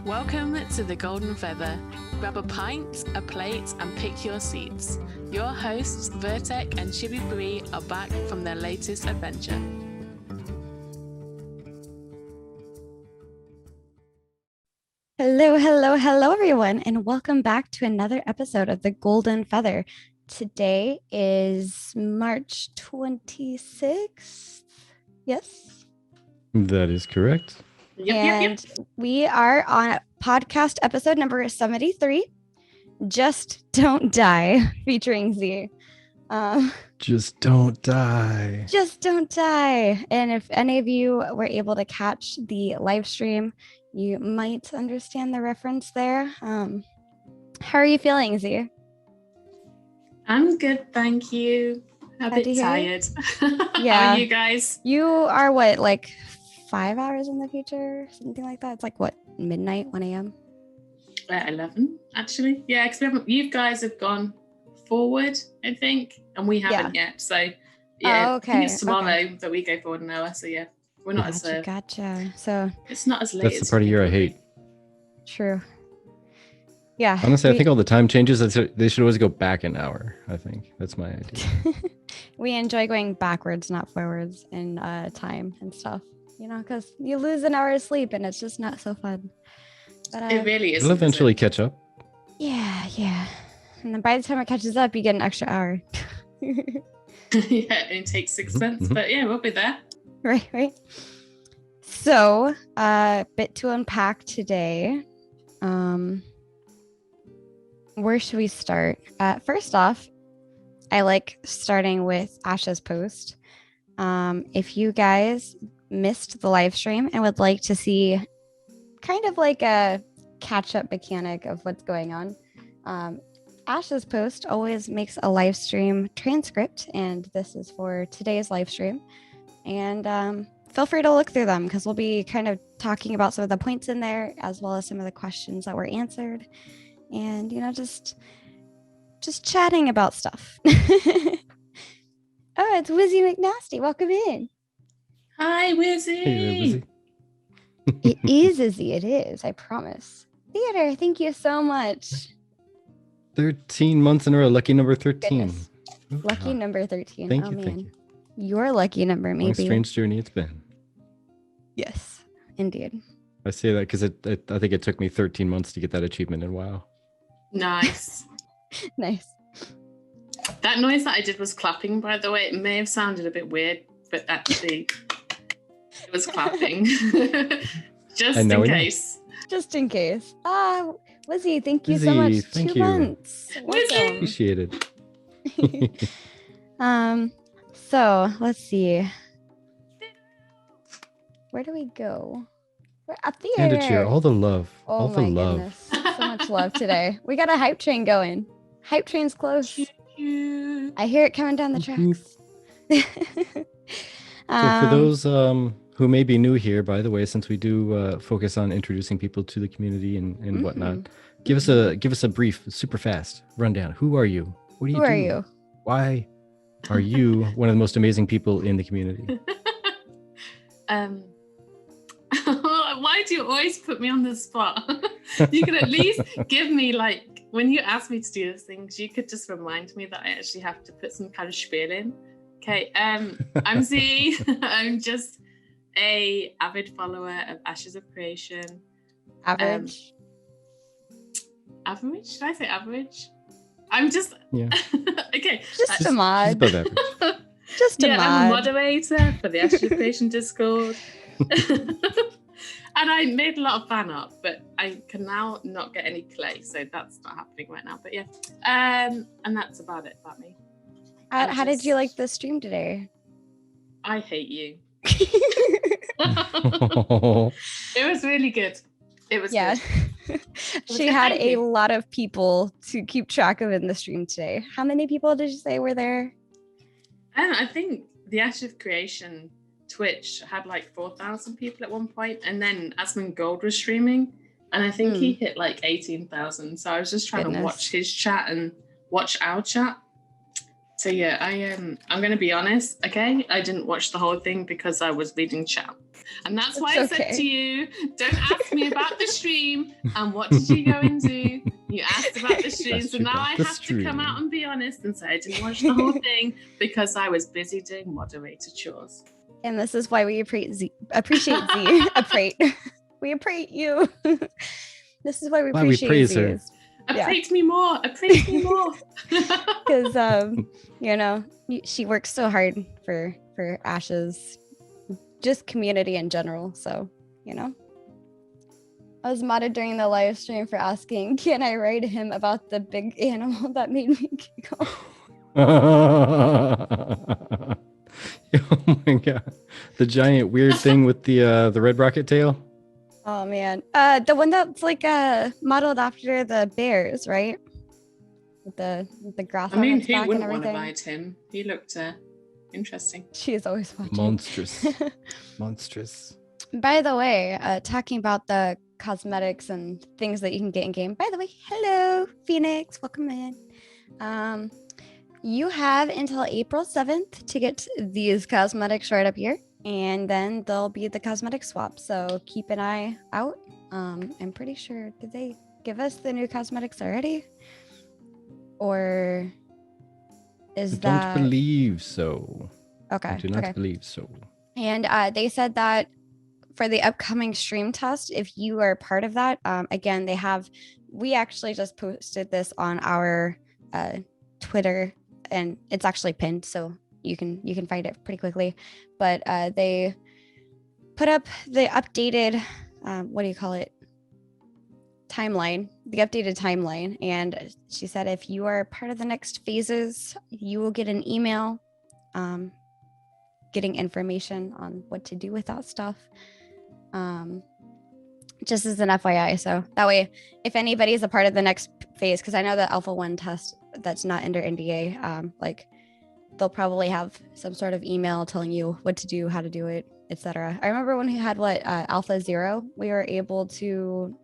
Welcome to the Golden Feather. Grab a pint, a plate, and pick your seats. Your hosts, Vertek and Chibi Bree, are back from their latest adventure. Hello, everyone, and welcome back to another episode of the Golden Feather. Today is March 26th. Yes? That is correct. Yep. We are on podcast episode number 73, Just Don't Die, featuring Ziii. Just don't die. Just don't die. And if any of you were able to catch the live stream, you might understand the reference there. How are you feeling, Ziii? I'm good, thank you. A bit tired. Yeah. How are you guys? You are what, like 5 hours in the future? Something like that? It's like what, midnight, 1 a.m.? 11, actually. Yeah, because you guys have gone forward, I think, and we haven't yet. So, yeah, I think it's tomorrow that we go forward an hour. So, yeah, we're not as... Gotcha. So it's not as late. That's the part of year I hate. True. Yeah. Honestly, I think all the time changes, they should always go back an hour, I think. That's my idea. We enjoy going backwards, not forwards in time and stuff, you know, because you lose an hour of sleep and it's just not so fun. But, it really is. It'll eventually catch up. Yeah. And then by the time it catches up, you get an extra hour. Yeah, it takes 6 months, but yeah, we'll be there. Right. So, a bit to unpack today. Where should we start? First off, I like starting with Asha's post. If you guys missed the live stream and would like to see kind of like a catch-up mechanic of what's going on, Asha's post always makes a live stream transcript, and this is for today's live stream. And feel free to look through them because we'll be kind of talking about some of the points in there as well as some of the questions that were answered. And, you know, just chatting about stuff. Oh, it's Wizzy McNasty. Welcome in. Hi, Wizzy. Hey, Wizzy. It is Izzy. It is. I promise. Theater, thank you so much. 13 months in a row. Lucky number 13. Goodness. Lucky number 13. Thank you. Man. Thank you. Your lucky number, maybe. What a strange journey it's been. Yes, indeed. I say that because I think it took me 13 months to get that achievement in WoW. Nice. Nice. That noise that I did was clapping, by the way. It may have sounded a bit weird, but actually it was clapping. Just in case. Just in case. Wizzy, thank you so much. Thank 2 you. months. Wizzy. Appreciate it. So let's see. Where do we go? We're at the And a cheer. All the love. Oh all the my love. goodness. So much love today. We got a hype train going. Hype train's close. I hear it coming down the tracks. So for those who may be new here, by the way, since we do focus on introducing people to the community and whatnot, give us a brief, super fast rundown. Who are you? What do you do? Who are you? Why are you one of the most amazing people in the community? Why do you always put me on the spot? You could at least give me, like, when you ask me to do those things, you could just remind me that I actually have to put some kind of spiel in. Okay, I'm Ziii. I'm just a avid follower of Ashes of Creation. Average? Average? Should I say average? I'm just... Yeah. Okay. Just a mod. Just above average. Just a mod. I'm a moderator for the Ashes of Creation Discord. And I made a lot of fan art, but I can now not get any clay, so that's not happening right now. But yeah, and that's about it about me. How did you like the stream today? I hate you. It was really good. It was good. She had a lot of people to keep track of in the stream today. How many people did you say were there? I think the Ashes of Creation Twitch had like 4,000 people at one point, and then Asmund Gold was streaming, and I think he hit like 18,000. So I was just trying to watch his chat and watch our chat. So yeah, I'm going to be honest, okay? I didn't watch the whole thing because I was leading chat. And that's why It's I said okay. to you, don't ask me about the stream and what did you go and do. You asked about the stream, Asked so you now about I the have to come stream. out and be honest and say I didn't watch the whole thing because I was busy doing moderator chores. And this is why we appreciate Z. Appreciate. We appreciate you. This is why we Why we appreciate praise her. Z's. Yeah. Appreciate me more. Appreciate me more. Because you know, she works so hard for Ash's just community in general. So, you know. I was modded during the live stream for asking, can I write him about the big animal that made me giggle? Oh my god. The giant weird thing with the red rocket tail. Oh man. The one that's like modeled after the bears, right? With the grass I on mean, its who back and wouldn't want to everything. ride him? He looked interesting. She is always watching. Monstrous. Monstrous. By the way, talking about the cosmetics and things that you can get in game. By the way, hello, Phoenix. Welcome in. You have until April 7th to get these cosmetics right up here. And then there'll be the cosmetic swap. So keep an eye out. I'm pretty sure, did they give us the new cosmetics already? Or is I that... don't believe so. Okay. I do not okay. believe so. And they said that for the upcoming stream test, if you are part of that, again, we actually just posted this on our Twitter, and it's actually pinned, so you can find it pretty quickly. But they put up the updated, what do you call it? Timeline, the updated timeline. And she said if you are part of the next phases, you will get an email getting information on what to do with that stuff. Just as an FYI. So that way, if anybody is a part of the next phase, because I know the Alpha 1 test that's not under NDA, like they'll probably have some sort of email telling you what to do, how to do it, etc. I remember when we had Alpha 0, we were able to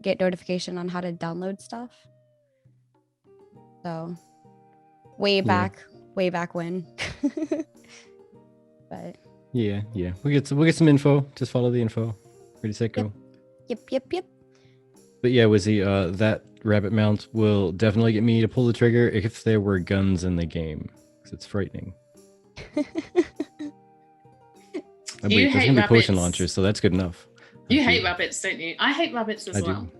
get notification on how to download stuff. So way back when. But yeah, we'll get some info. Just follow the info. Ready, set, go. Yep. But yeah, Wizzy, that rabbit mount will definitely get me to pull the trigger if there were guns in the game, because it's frightening. There's gonna be potion launchers, so that's good enough. You hate rabbits, don't you? I hate rabbits as well. Do.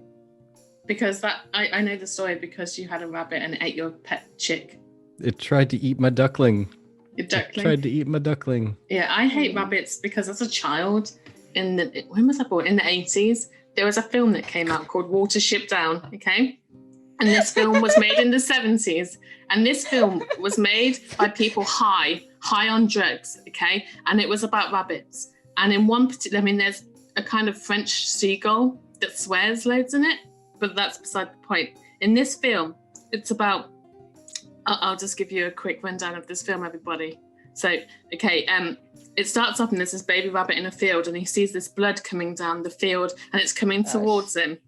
Because I know the story because you had a rabbit and it ate your pet chick. It tried to eat my duckling. Your duckling? It tried to eat my duckling. Yeah, I hate rabbits because as a child, when was I born? In the 80s, there was a film that came out called Watership Down, okay? And this film was made in the 70s. And this film was made by people high on drugs, okay? And it was about rabbits. And in one particular, there's a kind of French seagull that swears loads in it, but that's beside the point. In this film, it's about, I'll just give you a quick rundown of this film, everybody. So, okay, it starts off and there's this baby rabbit in a field and he sees this blood coming down the field and it's coming towards him,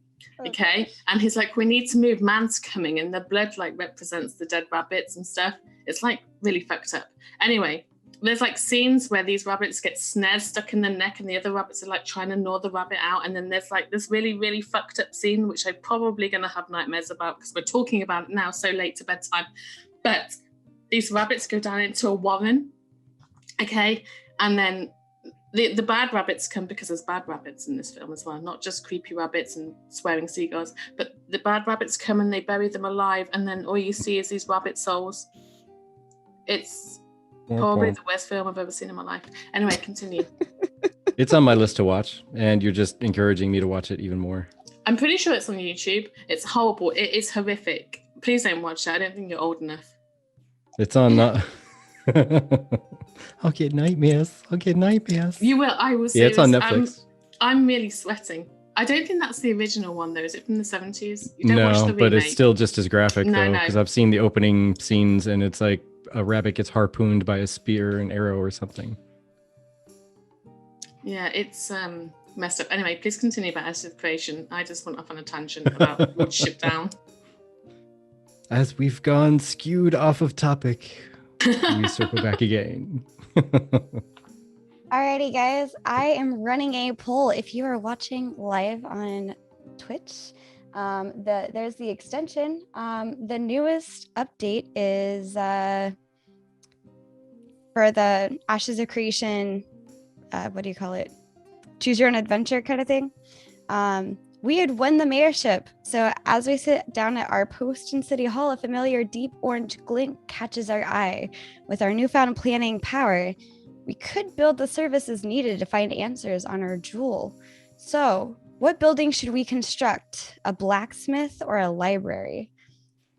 okay? And he's like, we need to move, man's coming, and the blood represents the dead rabbits and stuff. It's really fucked up. Anyway, there's scenes where these rabbits get snares stuck in their neck and the other rabbits are trying to gnaw the rabbit out. And then there's this really, really fucked up scene, which I'm probably going to have nightmares about because we're talking about it now so late to bedtime. But these rabbits go down into a warren, okay? And then the bad rabbits come because there's bad rabbits in this film as well, not just creepy rabbits and swearing seagulls, but the bad rabbits come and they bury them alive. And then all you see is these rabbit souls. It's probably the worst film I've ever seen in my life. Anyway, continue. It's on my list to watch, and you're just encouraging me to watch it even more. I'm pretty sure it's on YouTube. It's horrible. It is horrific. Please don't watch it. I don't think you're old enough. It's on. I'll get nightmares. You will. I will. Yeah, it's on Netflix. I'm really sweating. I don't think that's the original one though. Is it from the 70s? You don't watch the remake. But it's still just as graphic though, because No. I've seen the opening scenes, and it's like a rabbit gets harpooned by a spear and arrow or something. Yeah, it's messed up. Anyway, please continue about Ashes of Creation. I just went off on a tangent about Watership Down. As we've gone skewed off of topic, we circle back again. Alrighty, guys. I am running a poll. If you are watching live on Twitch, there's the extension. The newest update is for the Ashes of Creation. What do you call it? Choose your own adventure kind of thing. We had won the mayorship. So as we sit down at our post in City Hall, a familiar deep orange glint catches our eye. With our newfound planning power, we could build the services needed to find answers on our jewel. So, what building should we construct? A blacksmith or a library?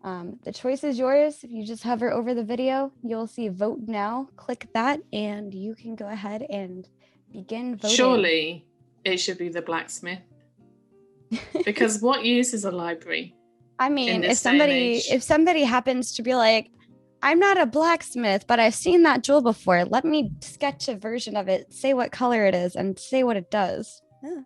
The choice is yours. If you just hover over the video, you'll see vote now. Click that and you can go ahead and begin voting. Surely it should be the blacksmith. Because what use is a library? I mean, if somebody happens to be like, I'm not a blacksmith, but I've seen that jewel before. Let me sketch a version of it, say what color it is, and say what it does. Yeah,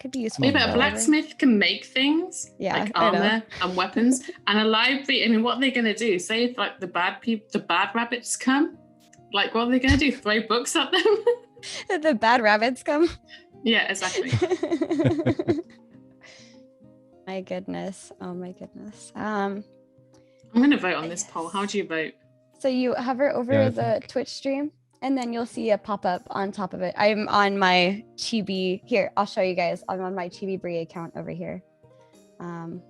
could be useful. Maybe a blacksmith can make things, like armor and weapons. And a library, I mean, what are they going to do? Say if like the bad rabbits come, like what are they going to do? Throw books at them? The bad rabbits come? Yeah, exactly. My goodness. Oh my goodness. I'm going to vote on this poll. How do you vote? So you hover over the Twitch stream and then you'll see a pop-up on top of it. I'm on my Chibi. Here, I'll show you guys. I'm on my Chibi Brie account over here. So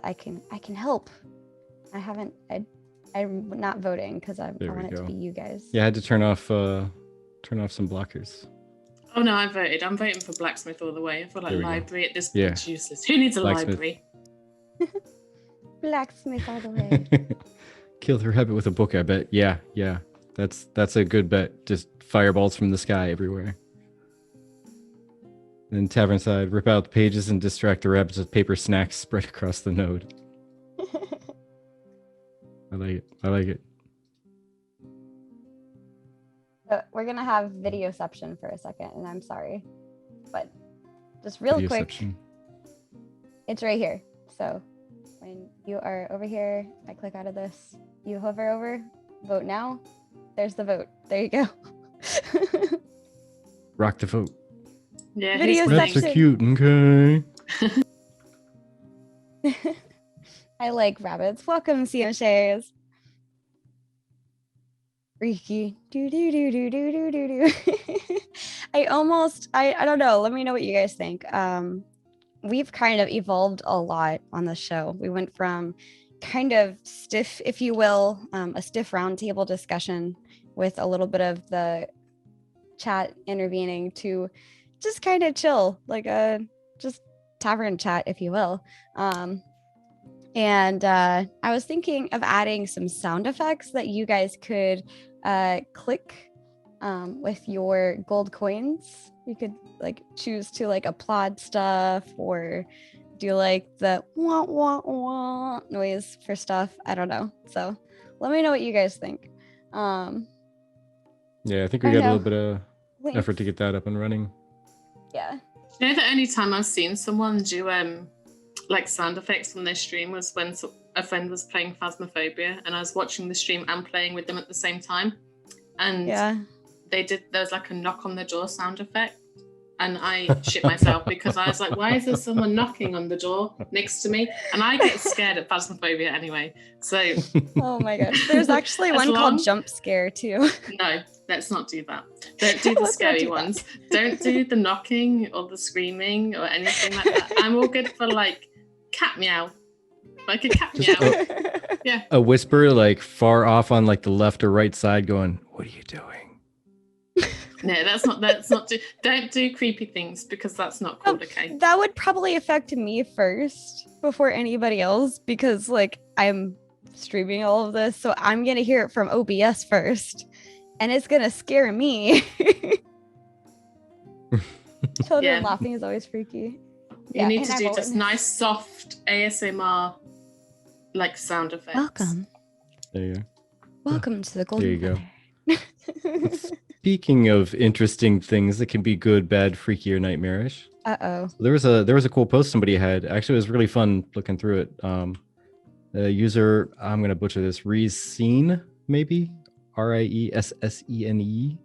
I can help. I'm not voting because I want it to be you guys. Yeah, I had to turn off some blockers. Oh no, I voted. I'm voting for blacksmith all the way. I feel like library at this point is useless. Who needs a library? Blacksmith all the way. Kill the rabbit with a book, I bet. Yeah. That's a good bet. Just fireballs from the sky everywhere. Then tavern side, rip out the pages and distract the rabbits with paper snacks spread across the node. I like it. So we're gonna have videoception for a second, and I'm sorry, but just real quick, it's right here. So when you are over here, I click out of this, you hover over, vote now. There's the vote. There you go. Rock the vote. Yeah, videoception. That's so cute. Okay. I like rabbits. Welcome, CM Shares. Freaky. Do do do do do do do do. I don't know. Let me know what you guys think. We've kind of evolved a lot on the show. We went from kind of stiff, if you will, a stiff roundtable discussion with a little bit of the chat intervening to just kind of chill, like a just tavern chat, if you will. And I was thinking of adding some sound effects that you guys could click with your gold coins. You could like choose to like applaud stuff or do like the wah wah wah noise for stuff. I don't know. So let me know what you guys think. Yeah, I think we got a little bit of effort to get that up and running. Yeah. You know, the only time I've seen someone do like sound effects on their stream was when a friend was playing Phasmophobia and I was watching the stream and playing with them at the same time. And there was like a knock on the door sound effect. And I shit myself because I was like, why is there someone knocking on the door next to me? And I get scared at Phasmophobia anyway. So oh my gosh. There's actually one called Jump Scare too. No, let's not do that. Don't do the scary ones. Don't do the knocking or the screaming or anything like that. I'm all good for like cat meow. Like a cat meow. Yeah. A whisper like far off on like the left or right side going, what are you doing? No, that's not don't do creepy things because that's not cool, okay? That would probably affect me first before anybody else because like I'm streaming all of this, so I'm gonna hear it from OBS first and it's gonna scare me. Children laughing is always freaky. You need to do just nice soft ASMR like sound effects. Welcome. There you go. Welcome to the Golden There you go. Speaking of interesting things that can be good, bad, freaky, or nightmarish. Uh-oh. There was a cool post somebody had. Actually, it was really fun looking through it. The user, I'm gonna butcher this, Riessene, maybe? Riessene.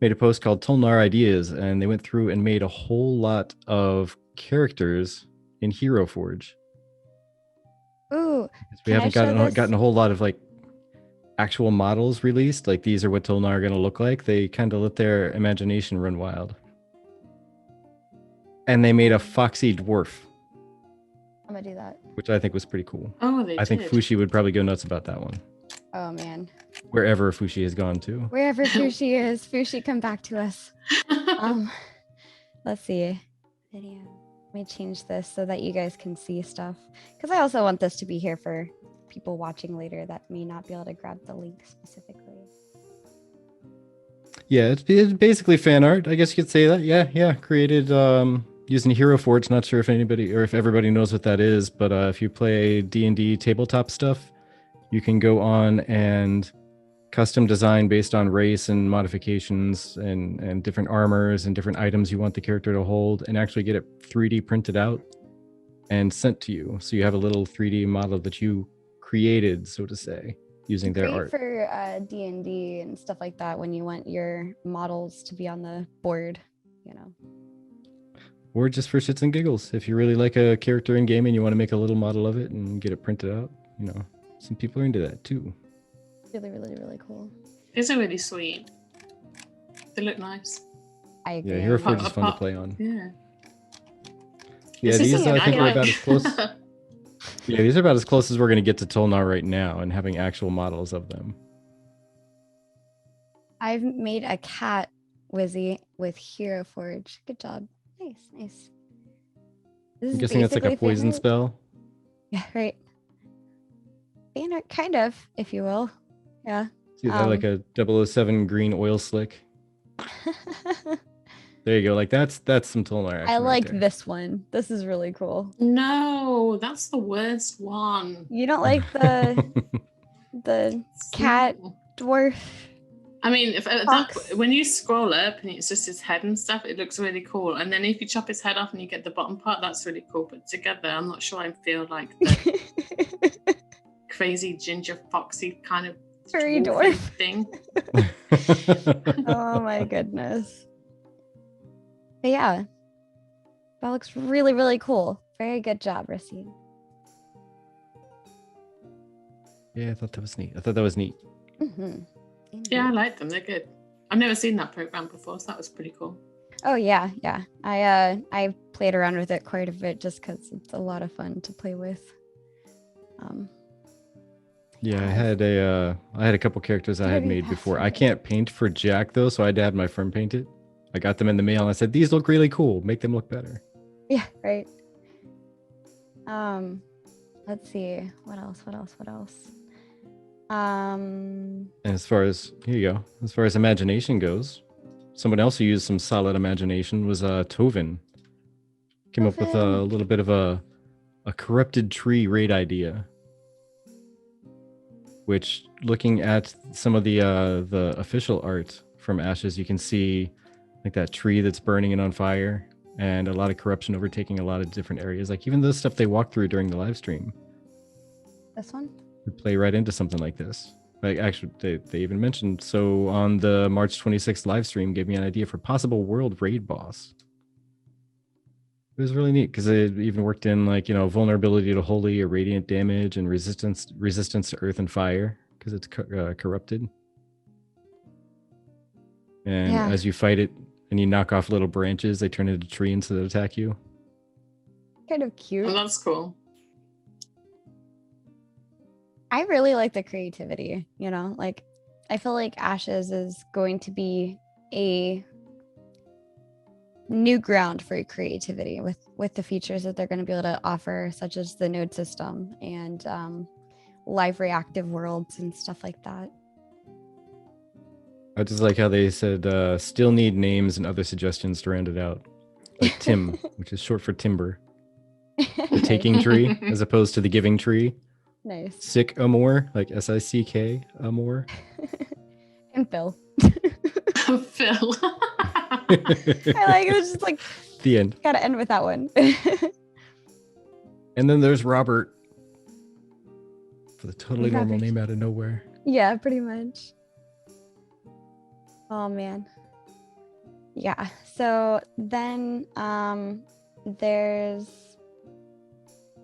made a post called Tolnar Ideas, and they went through and made a whole lot of characters in Hero Forge. Ooh, We can I haven't show this? gotten a whole lot of like actual models released. Like these are what Tolnar are going to look like. They kind of let their imagination run wild. And they made a foxy dwarf, I'm gonna do that. which I think was pretty cool. Oh, they I think did. Fushi would probably go nuts about that one. Oh man, Wherever Fushi has gone to. wherever Fushi is, Fushi, come back to us. Let's see. Video. Let me change this so that you guys can see stuff. Because I also want this to be here for people watching later that may not be able to grab the link specifically. Yeah, it's basically fan art. I guess you could say that. Yeah. Created using Hero Forge. Not sure if anybody or if everybody knows what that is, but if you play D&D tabletop stuff, you can go on and custom design based on race and modifications and different armors and different items you want the character to hold, and actually get it 3D printed out and sent to you. So you have a little 3D model that you created, so to say, using their Great art. for D&D and stuff like that when you want your models to be on the board, you know. Or just for shits and giggles. If you really like a character in game and you want to make a little model of it and get it printed out, you know, some people are into that too. Really, really, really cool. These are really sweet. They look nice. I agree. Yeah, Hero Forge is fun to play on. Yeah. Yeah, This these is I think are like- about as close. Yeah, these are about as close as we're going to get to Tolnar right now and having actual models of them. I've made a cat Wizzy with Hero Forge. Good job. Nice, nice. This I'm is guessing that's like a basically fan poison art. spell. Yeah, right. Fan art, kind of, if you will. Yeah. See that like a 007 green oil slick. There you go. Like that's some Tolnar action. I like right there. this one. This is really cool. No, that's the worst one. You don't like the cat Small. dwarf? I mean, if Fox. when you scroll up and it's just his head and stuff, it looks really cool. And then if you chop his head off and you get the bottom part, that's really cool. But together, I'm not sure I feel like the crazy ginger foxy kind of Furry dwarfy dwarf. thing. Oh my goodness. But yeah, that looks really, really cool. Very good job, Rissy. Yeah, I thought that was neat. Mm-hmm. Yeah, I like them. They're good. I've never seen that program before, so that was pretty cool. Oh yeah. I played around with it quite a bit just because it's a lot of fun to play with. Yeah, I had a couple characters I had Maybe made pass before. through I it. can't paint for Jack though, so I had to have my friend paint it. I got them in the mail and I said, "These look really cool. Make them look better." Yeah, right. Let's see. What else? And as far as imagination goes, someone else who used some solid imagination was Tovin. Came up with a Tovin. little bit of a corrupted tree raid idea. Which, looking at some of the official art from Ashes, you can see like that tree that's burning and on fire, and a lot of corruption overtaking a lot of different areas. Like even the stuff they walked through during the live stream this one? would play right into something like this. Like actually, they even mentioned, so on the March 26th live stream, gave me an idea for possible world raid boss. It was really neat because it even worked in like, you know, vulnerability to holy or radiant damage and resistance to earth and fire because it's corrupted. And Yeah. as you fight it and you knock off little branches, they turn into trees that attack you. Kind of cute. Well, that's cool. I really like the creativity, you know, like I feel like Ashes is going to be a new ground for creativity with the features that they're going to be able to offer, such as the node system and live reactive worlds and stuff like that. I just like how they said still need names and other suggestions to round it out. Like Tim, which is short for timber. The taking tree as opposed to the giving tree. Nice. Sick Amor, like SICK Amor. And Phil. Phil. I like it. It's just like The end. gotta end with that one. And then there's Robert. For the totally normal Robert. name out of nowhere. Yeah, pretty much. Oh man. Yeah. So then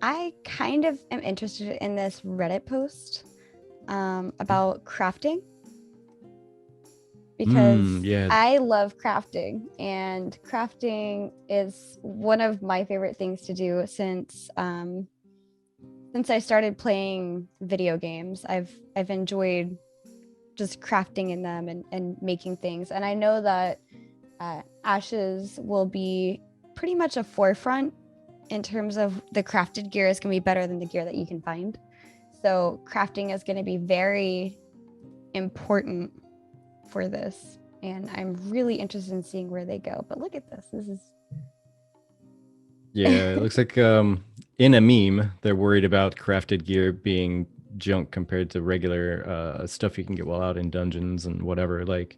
I kind of am interested in this Reddit post about crafting because Yeah. I love crafting, and crafting is one of my favorite things to do since I started playing video games. I've enjoyed just crafting in them and making things. And I know that Ashes will be pretty much a forefront in terms of the crafted gear is going to be better than the gear that you can find. So crafting is going to be very important for this. And I'm really interested in seeing where they go. But look at this. This is... Yeah, it looks like in a meme, they're worried about crafted gear being junk compared to regular stuff you can get while out in dungeons and whatever. Like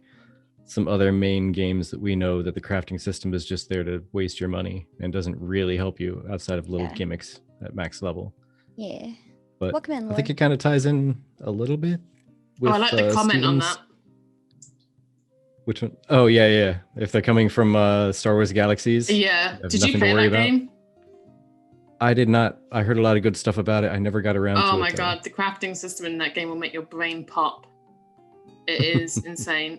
some other main games that we know that the crafting system is just there to waste your money and doesn't really help you outside of little gimmicks at max level. Yeah. But Welcome in, I think it kind of ties in a little bit with I like the comment on that. Which one? Oh, yeah. If they're coming from Star Wars Galaxies. Yeah. Did you play that game? I did not. I heard a lot of good stuff about it. I never got around to it. Oh my god, the crafting system in that game will make your brain pop. It is insane.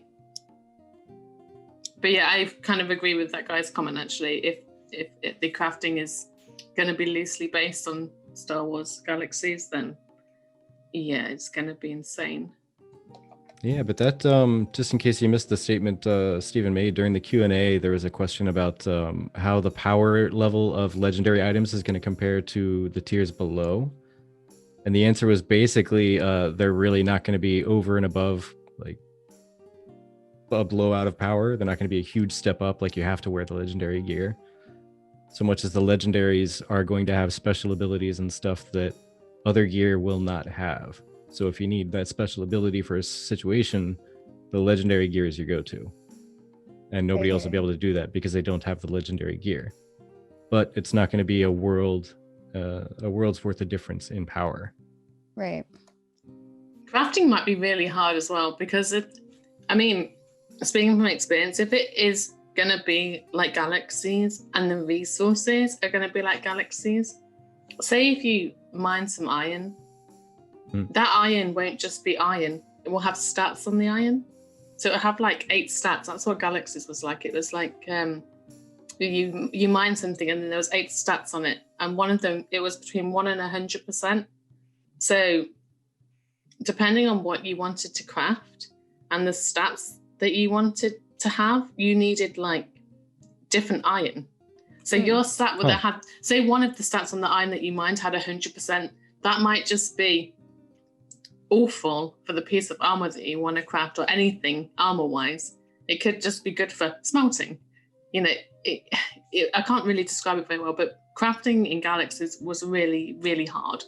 But yeah, I kind of agree with that guy's comment actually. If the crafting is going to be loosely based on Star Wars Galaxies, then yeah, it's going to be insane. Yeah, but that just in case you missed the statement Stephen made during the Q&A, there was a question about how the power level of legendary items is going to compare to the tiers below. And the answer was basically they're really not going to be over and above like a blowout of power. They're not going to be a huge step up like you have to wear the legendary gear. So much as the legendaries are going to have special abilities and stuff that other gear will not have. So if you need that special ability for a situation, the legendary gear is your go-to. And nobody else will be able to do that because they don't have the legendary gear. But it's not going to be a world's worth of difference in power. Right. Crafting might be really hard as well because speaking from experience, if it is going to be like Galaxies and the resources are going to be like Galaxies, say if you mine some iron, that iron won't just be iron. It will have stats on the iron. So it'll have like 8 stats. That's what Galaxies was like. It was like you mine something and then there was 8 stats on it. And one of them, it was between 1 and 100%. So depending on what you wanted to craft and the stats that you wanted to have, you needed like different iron. So your stat would have had, say one of the stats on the iron that you mined had 100%. That might just be awful for the piece of armor that you want to craft or anything armor-wise. It could just be good for smelting. You know, I can't really describe it very well, but crafting in Galaxies was really, really hard.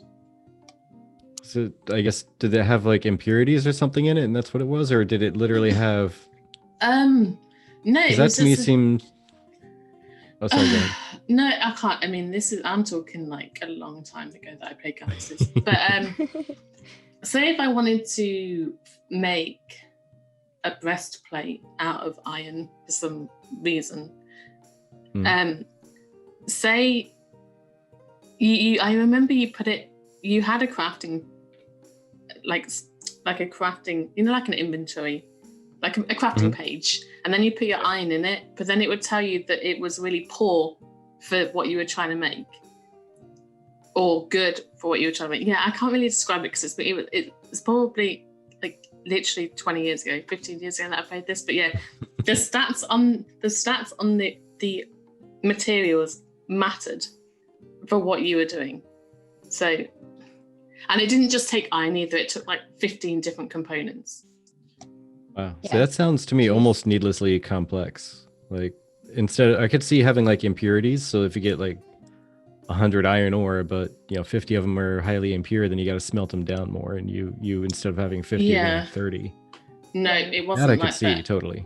So I guess, did it have like impurities or something in it and that's what it was? Or did it literally have... No. Because that to me seemed... Oh, sorry, go ahead. No, I can't. I mean, I'm talking like a long time ago that I played Galaxies. But say if I wanted to make a breastplate out of iron for some reason, say I remember you had a crafting, like a crafting, like an inventory, like a crafting page, and then you put your iron in it, but then it would tell you that it was really poor for what you were trying to make, or good for what you were trying to make. Yeah, I can't really describe it because it's probably like literally 20 years ago, 15 years ago that I played this. But yeah, the stats on the materials mattered for what you were doing. So, and it didn't just take iron either. It took like 15 different components. Wow. Yeah. So that sounds to me almost needlessly complex. Like instead, I could see having like impurities. So if you get like 100 iron ore, but 50 of them are highly impure, then you got to smelt them down more, and you instead of having 50, you have 30. No, it wasn't. That I could see totally.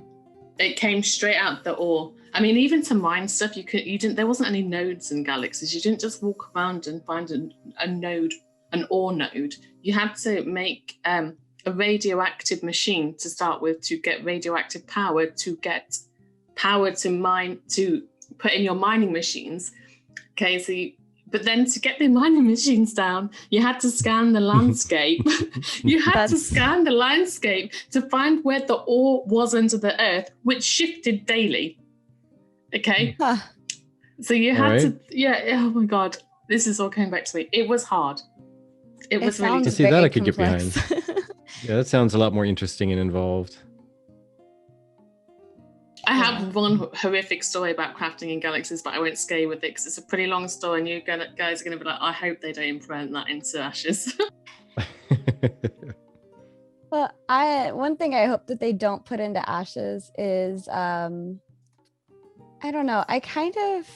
It came straight out the ore. I mean, even to mine stuff, you didn't. There wasn't any nodes in Galaxies. You didn't just walk around and find a node, an ore node. You had to make a radioactive machine to start with to get radioactive power to get power to put in your mining machines. Okay, so but then to get the mining machines down, you had to scan the landscape. You had to scan the landscape to find where the ore was under the earth, which shifted daily. Okay, so you had to, oh my God, this is all coming back to me. It was hard. It was really to see that I could get behind. Yeah, that sounds a lot more interesting and involved. I have one horrific story about crafting in Galaxies, but I won't scare you with it because it's a pretty long story, and you guys are going to be like, I hope they don't implement that into Ashes. Well, one thing I hope that they don't put into Ashes is, I don't know. I kind of,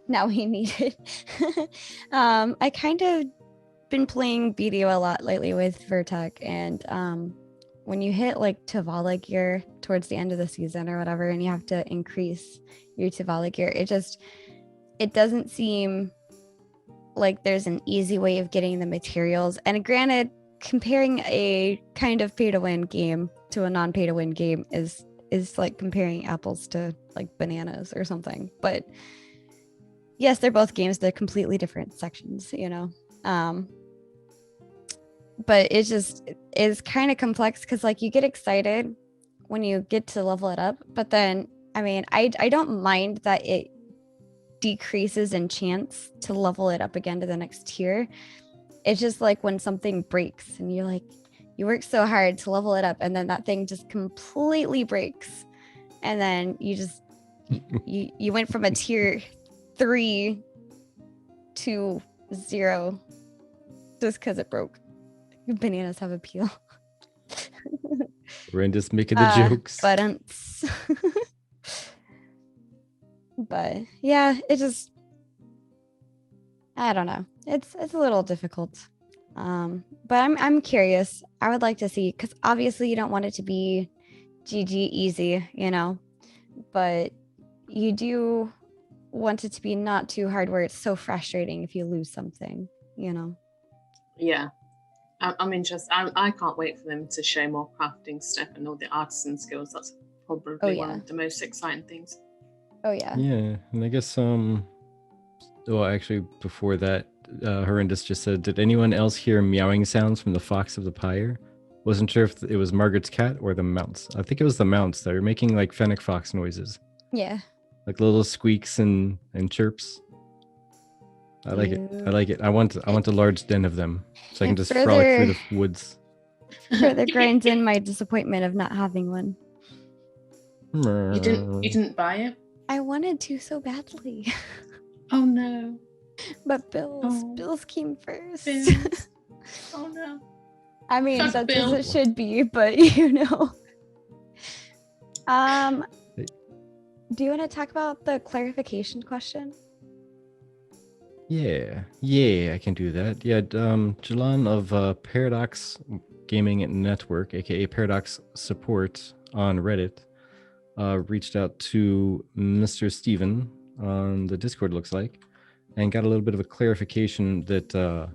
now we need it. I kind of been playing BDO a lot lately with Vertec, and when you hit like Tavala gear towards the end of the season or whatever, and you have to increase your Tavala gear, it doesn't seem like there's an easy way of getting the materials. And granted, comparing a kind of pay to win game to a non pay to win game is like comparing apples to like bananas or something. But yes, they're both games, they're completely different sections, you know. But it's kind of complex because like you get excited when you get to level it up, but then I mean I don't mind that it decreases in chance to level it up again to the next tier. It's just like when something breaks and you're like, you work so hard to level it up and then that thing just completely breaks, and then you went from a tier 3 to 0 just because it broke. Bananas have appeal. Brenda's making the jokes. But yeah, it just, I don't know. It's a little difficult. But I'm curious. I would like to see, because obviously you don't want it to be GG easy, you know, but you do want it to be not too hard where it's so frustrating if you lose something, you know. Yeah. I'm interested. I can't wait for them to show more crafting stuff and all the artisan skills. That's probably one of the most exciting things. Oh yeah. Yeah, and I guess well, actually, before that, Horrendous just said, "Did anyone else hear meowing sounds from the fox of the pyre? Wasn't sure if it was Margaret's cat or the mounts. I think it was the mounts that were making like fennec fox noises. Yeah. Like little squeaks and chirps. I like it. I like it. I want a large den of them so I can just frolic through the woods. Further grinds in my disappointment of not having one. You didn't buy it? I wanted to so badly. Oh no. But bills came first. Bills. Oh no. I mean, that's as it should be, but you know. Do you want to talk about the clarification question? Yeah, I can do that. Yeah, Jalan of Paradox Gaming Network, aka Paradox Support on Reddit, reached out to Mr. Steven on the Discord, looks like, and got a little bit of a clarification that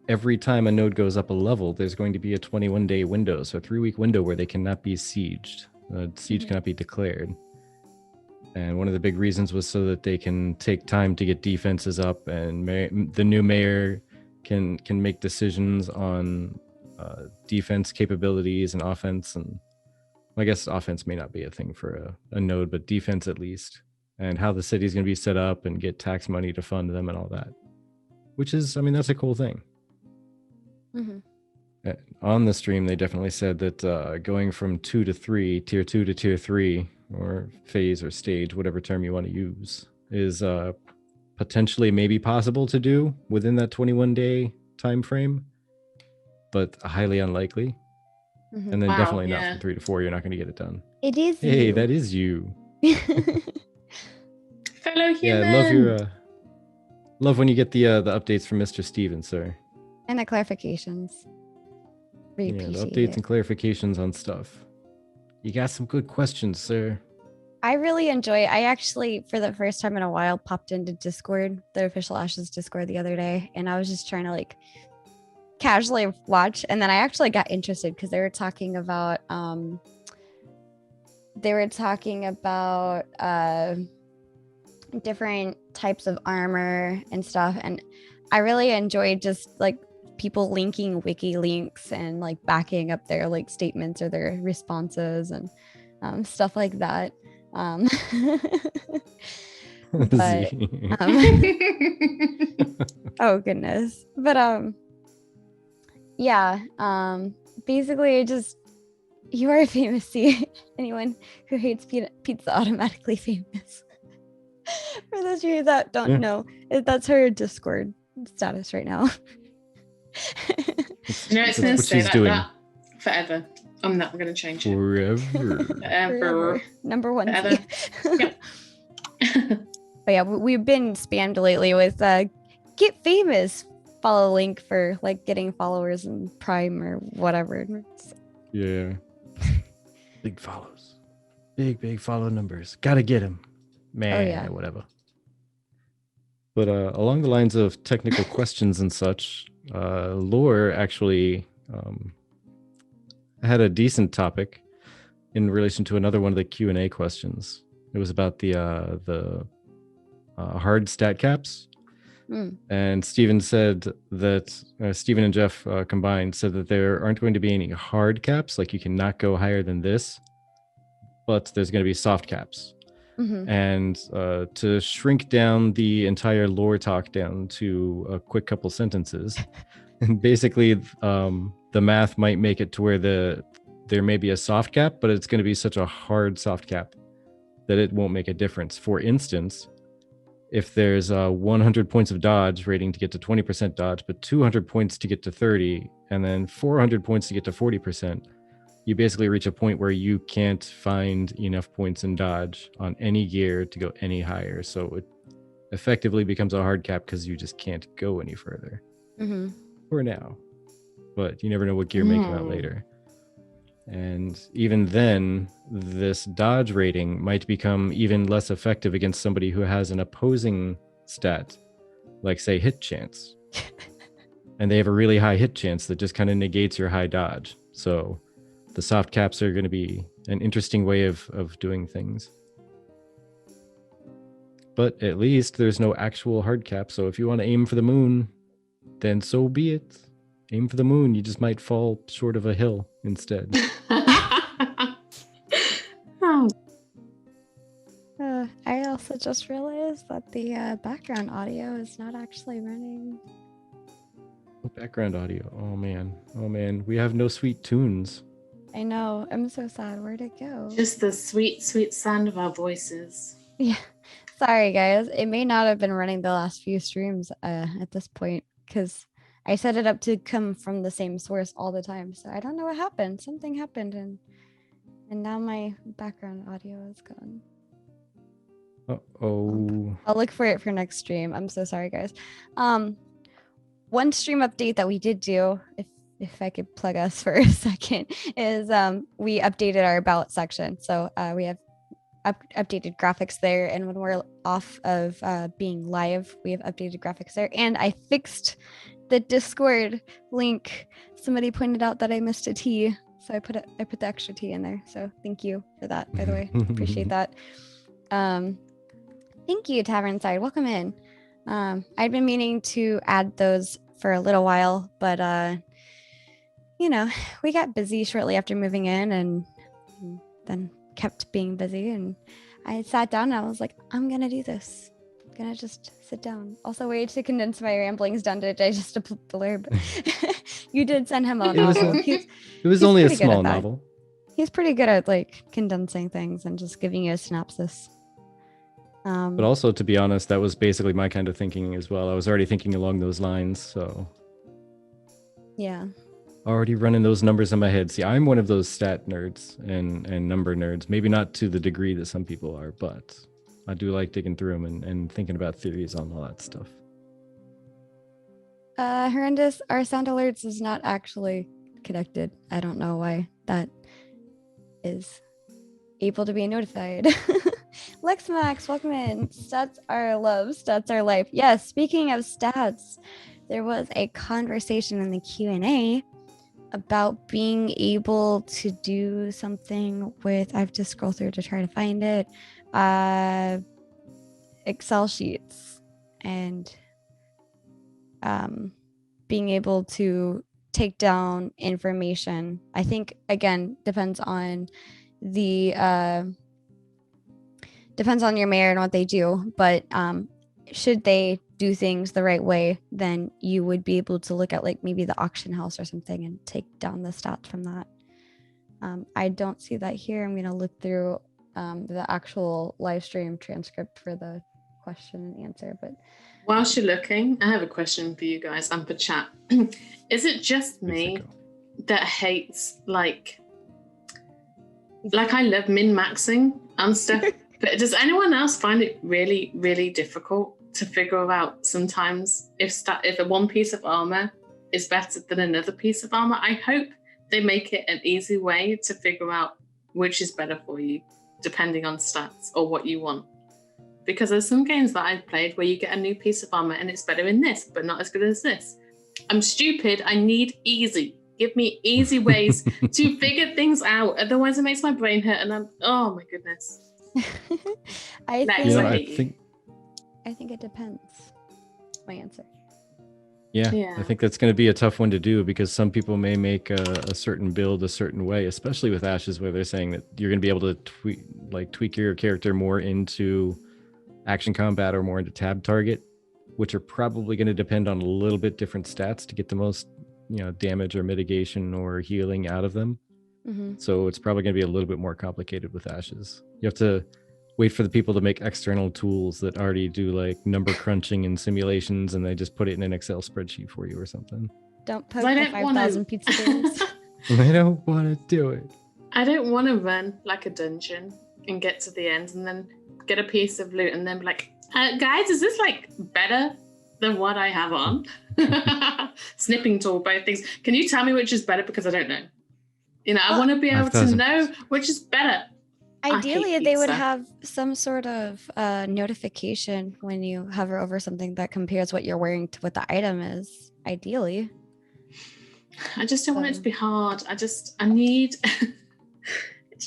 every time a node goes up a level, there's going to be a 21-day window, so a 3-week window where they cannot be sieged. Siege cannot be declared. And one of the big reasons was so that they can take time to get defenses up, and the new mayor can make decisions on defense capabilities and offense. And I guess offense may not be a thing for a node, but defense at least, and how the city is going to be set up and get tax money to fund them and all that. Which is, I mean, that's a cool thing. Mm-hmm. On the stream, they definitely said that going from 2 to 3, tier 2 to tier 3, or phase or stage, whatever term you want to use, is potentially maybe possible to do within that 21-day time frame, but highly unlikely. And then definitely not from 3 to 4. You're not going to get it done. It is. Hey, that is you. Fellow human. Yeah, love when you get the updates from Mr. Steven, sir. And the clarifications. The updates and clarifications on stuff. You got some good questions, sir. I really enjoy it. I actually, for the first time in a while, popped into Discord, the official Ashes Discord the other day, and I was just trying to like casually watch, and then I actually got interested because they were talking about they were talking about different types of armor and stuff, and I really enjoyed just like people linking wiki links and like backing up their like statements or their responses and stuff like that. But oh goodness. But yeah, basically just you are famous. See, anyone who hates pizza automatically famous. For those of you that don't know, that's her Discord status right now. You know, it's going to stay like that forever. I'm not going to change it. Forever. Number one. Forever. Yep. But yeah, we've been spammed lately with get famous. Follow link for like getting followers in Prime or whatever. Yeah. Big follows. Big follow numbers. Gotta get them. Man, yeah. Whatever. But along the lines of technical questions and such, Lore actually had a decent topic in relation to another one of the Q&A questions. It was about the hard stat caps. And Steven said that Steven and Jeff combined said that there aren't going to be any hard caps, like you cannot go higher than this, but there's going to be soft caps. And to shrink down the entire lore talk down to a quick couple sentences, and basically the math might make it to where there may be a soft cap, but it's going to be such a hard soft cap that it won't make a difference. For instance, if there's 100 points of dodge rating to get to 20% dodge, but 200 points to get to 30, and then 400 points to get to 40%, you basically reach a point where you can't find enough points in dodge on any gear to go any higher. So it effectively becomes a hard cap because you just can't go any further for now. But you never know what gear may come out later. And even then, this dodge rating might become even less effective against somebody who has an opposing stat, like say hit chance. And they have a really high hit chance that just kind of negates your high dodge. So the soft caps are going to be an interesting way of doing things. But at least there's no actual hard cap. So if you want to aim for the moon, then so be it. Aim for the moon. You just might fall short of a hill instead. I also just realized that the background audio is not actually running. Background audio. Oh man. We have no sweet tunes. I know. I'm so sad. Where'd it go? Just the sweet sound of our voices. Yeah. Sorry, guys. It may not have been running the last few streams at this point because I set it up to come from the same source all the time. So I don't know what happened. Something happened and now my background audio is gone. Uh-oh. I'll look for it for next stream. I'm so sorry, guys. One stream update that we did do, if I could plug us for a second, is we updated our ballot section. So we have updated graphics there, and when we're off of being live, we have updated graphics there. And I fixed the Discord link. Somebody pointed out that I missed a T, so I put the extra T in there. So thank you for that, by the way. Appreciate that. Thank you, Tavernside. Welcome in. I'd been meaning to add those for a little while, but we got busy shortly after moving in, and then kept being busy, and I sat down and I was like, I'm gonna do this. I'm gonna just sit down. Also, way to condense my ramblings down to just a blurb. You did send him a novel. It was only a small novel. He's pretty good at like condensing things and just giving you a synopsis. But also, to be honest, that was basically my kind of thinking as well. I was already thinking along those lines, so yeah. Already running those numbers in my head. See, I'm one of those stat nerds and number nerds. Maybe not to the degree that some people are, but I do like digging through them and thinking about theories on all that stuff. Horrendous. Our sound alerts is not actually connected. I don't know why that is able to be notified. Lex Max, welcome in. Stats are love, stats are life. Yes, speaking of stats, there was a conversation in the Q&A about being able to do something with, I have to scroll through to try to find it, Excel sheets, and being able to take down information. I think, again, depends on your mayor and what they do, but should they do things the right way, then you would be able to look at like maybe the auction house or something and take down the stats from that. I don't see that here. I'm going to look through the actual live stream transcript for the question and answer. But whilst you're looking, I have a question for you guys and for chat. Is it just me that hates like I love min-maxing and stuff, but does anyone else find it really, really difficult to figure out sometimes if a one piece of armor is better than another piece of armor? I hope they make it an easy way to figure out which is better for you, depending on stats or what you want. Because there's some games that I've played where you get a new piece of armor and it's better in this, but not as good as this. I'm stupid. I need easy. Give me easy ways to figure things out. Otherwise, it makes my brain hurt, and oh my goodness. I think it depends. My answer. Yeah, I think that's going to be a tough one to do because some people may make a certain build a certain way, especially with Ashes, where they're saying that you're going to be able to tweak your character more into action combat or more into tab target, which are probably going to depend on a little bit different stats to get the most, damage or mitigation or healing out of them. Mm-hmm. So it's probably going to be a little bit more complicated with Ashes. You have to wait for the people to make external tools that already do like number crunching and simulations, and they just put it in an Excel spreadsheet for you or something. Don't poke the 5,000 pizza games. I don't want to do it. I don't want to run like a dungeon and get to the end and then get a piece of loot and then be like, guys, is this like better than what I have on? Snipping tool, both things. Can you tell me which is better? Because I don't know. I want to be able to know which is better. Ideally, they would have some sort of notification when you hover over something that compares what you're wearing to what the item is. Ideally. I just don't want it to be hard. I need it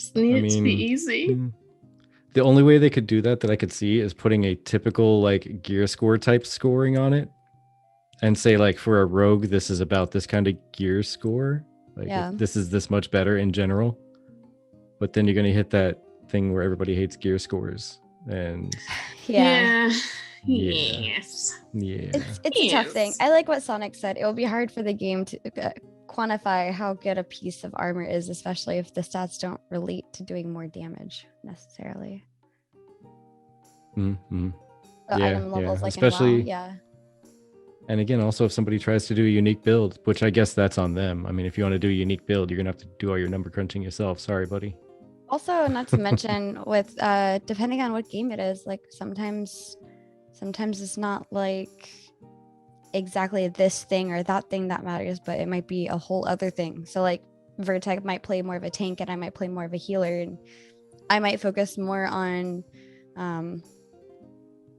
to be easy. The only way they could do that I could see is putting a typical like gear score type scoring on it and say like for a rogue, this is about this kind of gear score. Like this is this much better in general. But then you're going to hit that thing where everybody hates gear scores. And yes. It's a tough thing. I like what Sonic said. It will be hard for the game to quantify how good a piece of armor is, especially if the stats don't relate to doing more damage necessarily. Mm-hmm. The item levels, like especially in WoW, And again, also if somebody tries to do a unique build, which I guess that's on them. I mean, if you want to do a unique build, you're gonna have to do all your number crunching yourself. Sorry, buddy. Also, not to mention with depending on what game it is, like sometimes it's not like exactly this thing or that thing that matters, but it might be a whole other thing. So like Vertec might play more of a tank and I might play more of a healer, and I might focus more on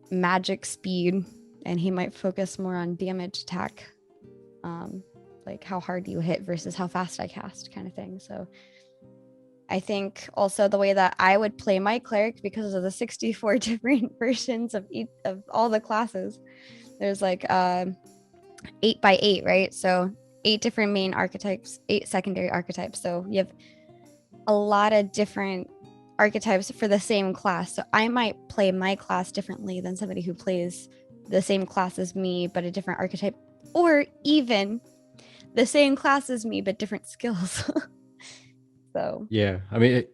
magic speed and he might focus more on damage attack, like how hard you hit versus how fast I cast kind of thing. So I think also the way that I would play my cleric, because of the 64 different versions of all the classes, there's like 8x8, right? So 8 different main archetypes, 8 secondary archetypes. So you have a lot of different archetypes for the same class. So I might play my class differently than somebody who plays the same class as me but a different archetype, or even the same class as me but different skills. So yeah, I mean,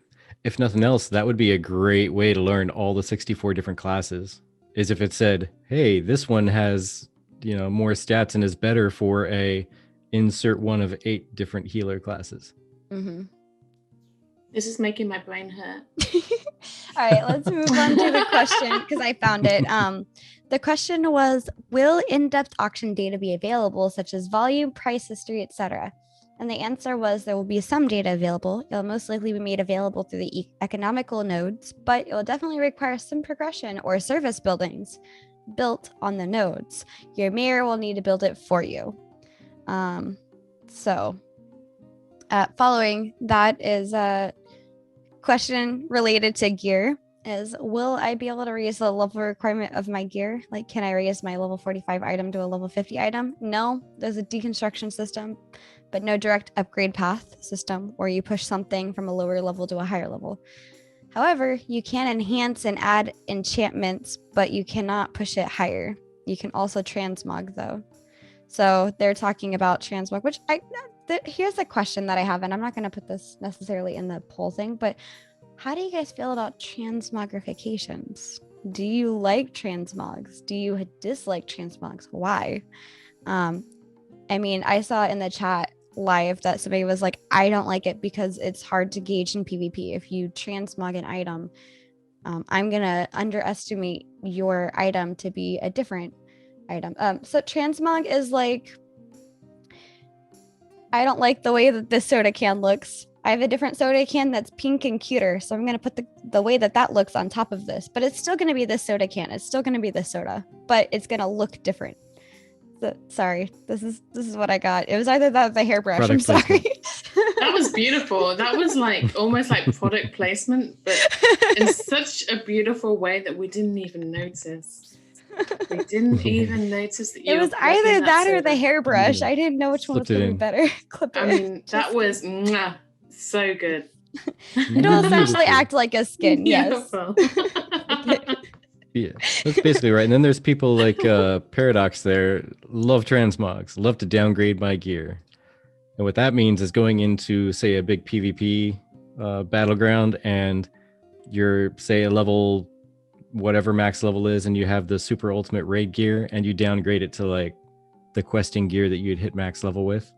if nothing else, that would be a great way to learn all the 64 different classes, is if it said, hey, this one has more stats and is better for a insert one of 8 different healer classes. Mm-hmm. This is making my brain hurt. All right, let's move on to the question, because I found it. The question was, will in-depth auction data be available, such as volume, price history, etc.? And the answer was there will be some data available. It will most likely be made available through the economical nodes, but it will definitely require some progression or service buildings built on the nodes. Your mayor will need to build it for you. So Following that is a question related to gear. Is will I be able to raise the level requirement of my gear? Like, can I raise my level 45 item to a level 50 item? No, there's a deconstruction system, but no direct upgrade path system where you push something from a lower level to a higher level. However, you can enhance and add enchantments, but you cannot push it higher. You can also transmog though. So they're talking about transmog, which here's a question that I have, and I'm not going to put this necessarily in the poll thing, but how do you guys feel about transmogrifications? Do you like transmogs? Do you dislike transmogs? Why? I mean, I saw in the chat live that somebody was like, I don't like it because it's hard to gauge in PvP. If you transmog an item, I'm going to underestimate your item to be a different item. So transmog is like, I don't like the way that this soda can looks. I have a different soda can that's pink and cuter, so I'm going to put the way that looks on top of this, but it's still going to be this soda can. It's still going to be this soda, but it's going to look different. So, sorry, this is what I got. It was either that or the hairbrush. Product I'm sorry. That was beautiful. That was like almost like product placement, but in such a beautiful way that we didn't even notice. We didn't even notice that you. It was either that or the soda. hairbrush. I didn't know which one was going to be better. Clip it. I mean, that was so good. It'll essentially act like a skin. Yes. Yeah, that's basically right. And then there's people like Paradox there, love transmogs, love to downgrade my gear. And what that means is going into, say, a big PvP battleground, and you're, say, a level, whatever max level is, and you have the super ultimate raid gear, and you downgrade it to like the questing gear that you'd hit max level with.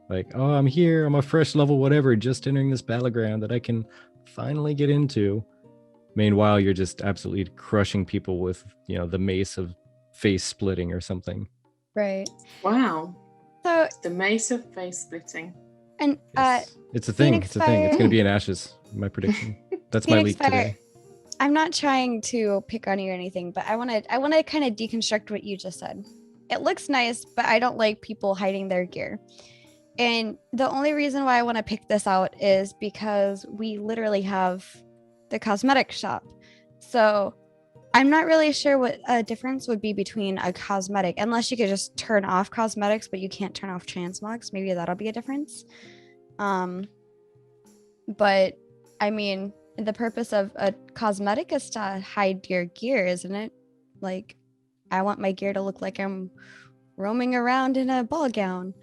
Like, oh, I'm here, I'm a fresh level whatever, just entering this battleground that I can finally get into. Meanwhile, you're just absolutely crushing people with, the mace of face splitting or something. Right. Wow. So the mace of face splitting. And yes. It's a thing. It's a thing. It's going to be in Ashes. My prediction. That's my leak today. I'm not trying to pick on you or anything, but I want to kind of deconstruct what you just said. It looks nice, but I don't like people hiding their gear. And the only reason why I want to pick this out is because we literally have the cosmetic shop. So I'm not really sure what a difference would be between a cosmetic, unless you could just turn off cosmetics, but you can't turn off transmogs. Maybe that'll be a difference. But I mean, the purpose of a cosmetic is to hide your gear, isn't it? Like, I want my gear to look like I'm roaming around in a ball gown.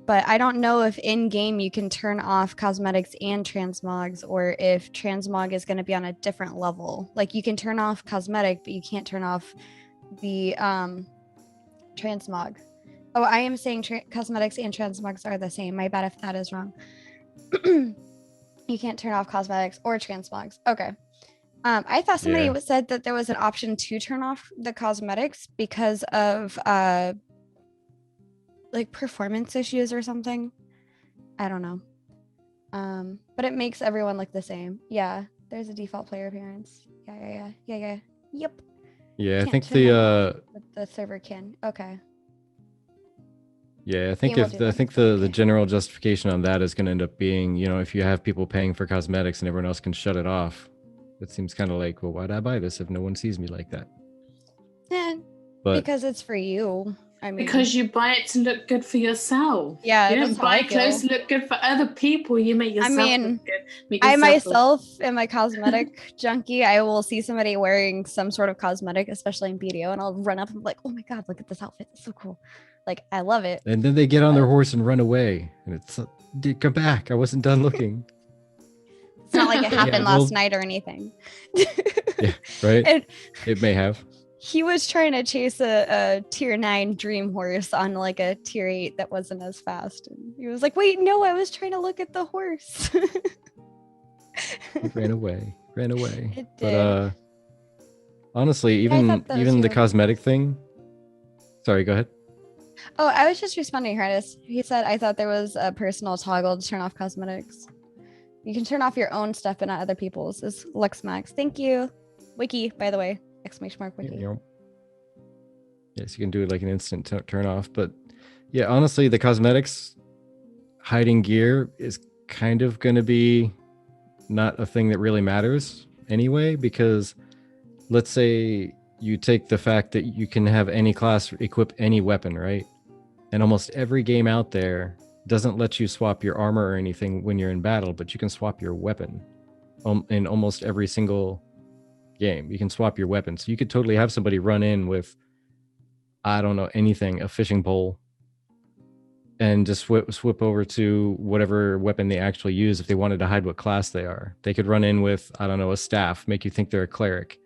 But I don't know if in-game you can turn off cosmetics and transmogs, or if transmog is going to be on a different level. Like, you can turn off cosmetic, but you can't turn off the transmog. Oh, I am saying cosmetics and transmogs are the same. My bad if that is wrong. You can't turn off cosmetics or transmogs. Okay. I thought somebody said that there was an option to turn off the cosmetics because of like performance issues or something. I don't know. But it makes everyone look the same. Yeah, there's a default player appearance. Yeah. Yep. Yeah, I think the server can. Okay. Yeah, I think the general justification on that is going to end up being, if you have people paying for cosmetics and everyone else can shut it off, it seems kind of like, well, why'd I buy this if no one sees me like that? Yeah, because it's for you. I mean, because you buy it to look good for yourself. Yeah, you don't buy clothes to look good for other people. You make yourself look good. I myself am a cosmetic junkie. I will see somebody wearing some sort of cosmetic, especially in BDO, and I'll run up and be like, "Oh my god, look at this outfit! It's so cool!" Like, I love it. And then they get on their horse and run away, and it's come back. I wasn't done looking. It's not like it happened last night or anything. Yeah, right. It may have. He was trying to chase a tier 9 dream horse on like a tier 8 that wasn't as fast. And he was like, wait, no, I was trying to look at the horse. It ran away. It did. But honestly, even the cosmetic thing. Sorry, go ahead. Oh, I was just responding to Curtis. He said, I thought there was a personal toggle to turn off cosmetics. You can turn off your own stuff, but not other people's. Is LuxMax. Thank you. Wiki, by the way. !Wiki. Yes, you can do it like an instant turn off. But yeah, honestly, the cosmetics, hiding gear is kind of going to be not a thing that really matters anyway, because let's say you take the fact that you can have any class equip any weapon, right? And almost every game out there doesn't let you swap your armor or anything when you're in battle, but you can swap your weapon in almost every single game. You can swap your weapon. So you could totally have somebody run in with, I don't know, anything, a fishing pole, and just swip over to whatever weapon they actually use if they wanted to hide what class they are. They could run in with, I don't know, a staff, make you think they're a cleric.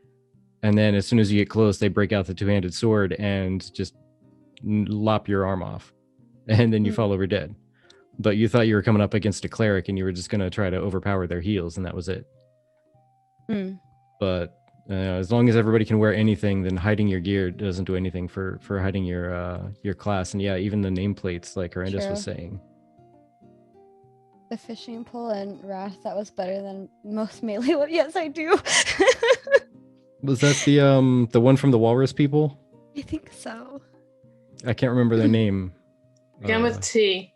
And then as soon as you get close, they break out the two-handed sword and just lop your arm off. And then you fall over dead. But you thought you were coming up against a cleric and you were just going to try to overpower their heals, and that was it. But as long as everybody can wear anything, then hiding your gear doesn't do anything for hiding your class. And yeah, even the nameplates, like Arendis was saying. The fishing pole and Wrath, that was better than most melee. Yes, I do. Was that the one from the Walrus people? I think so. I can't remember their name. Again with T.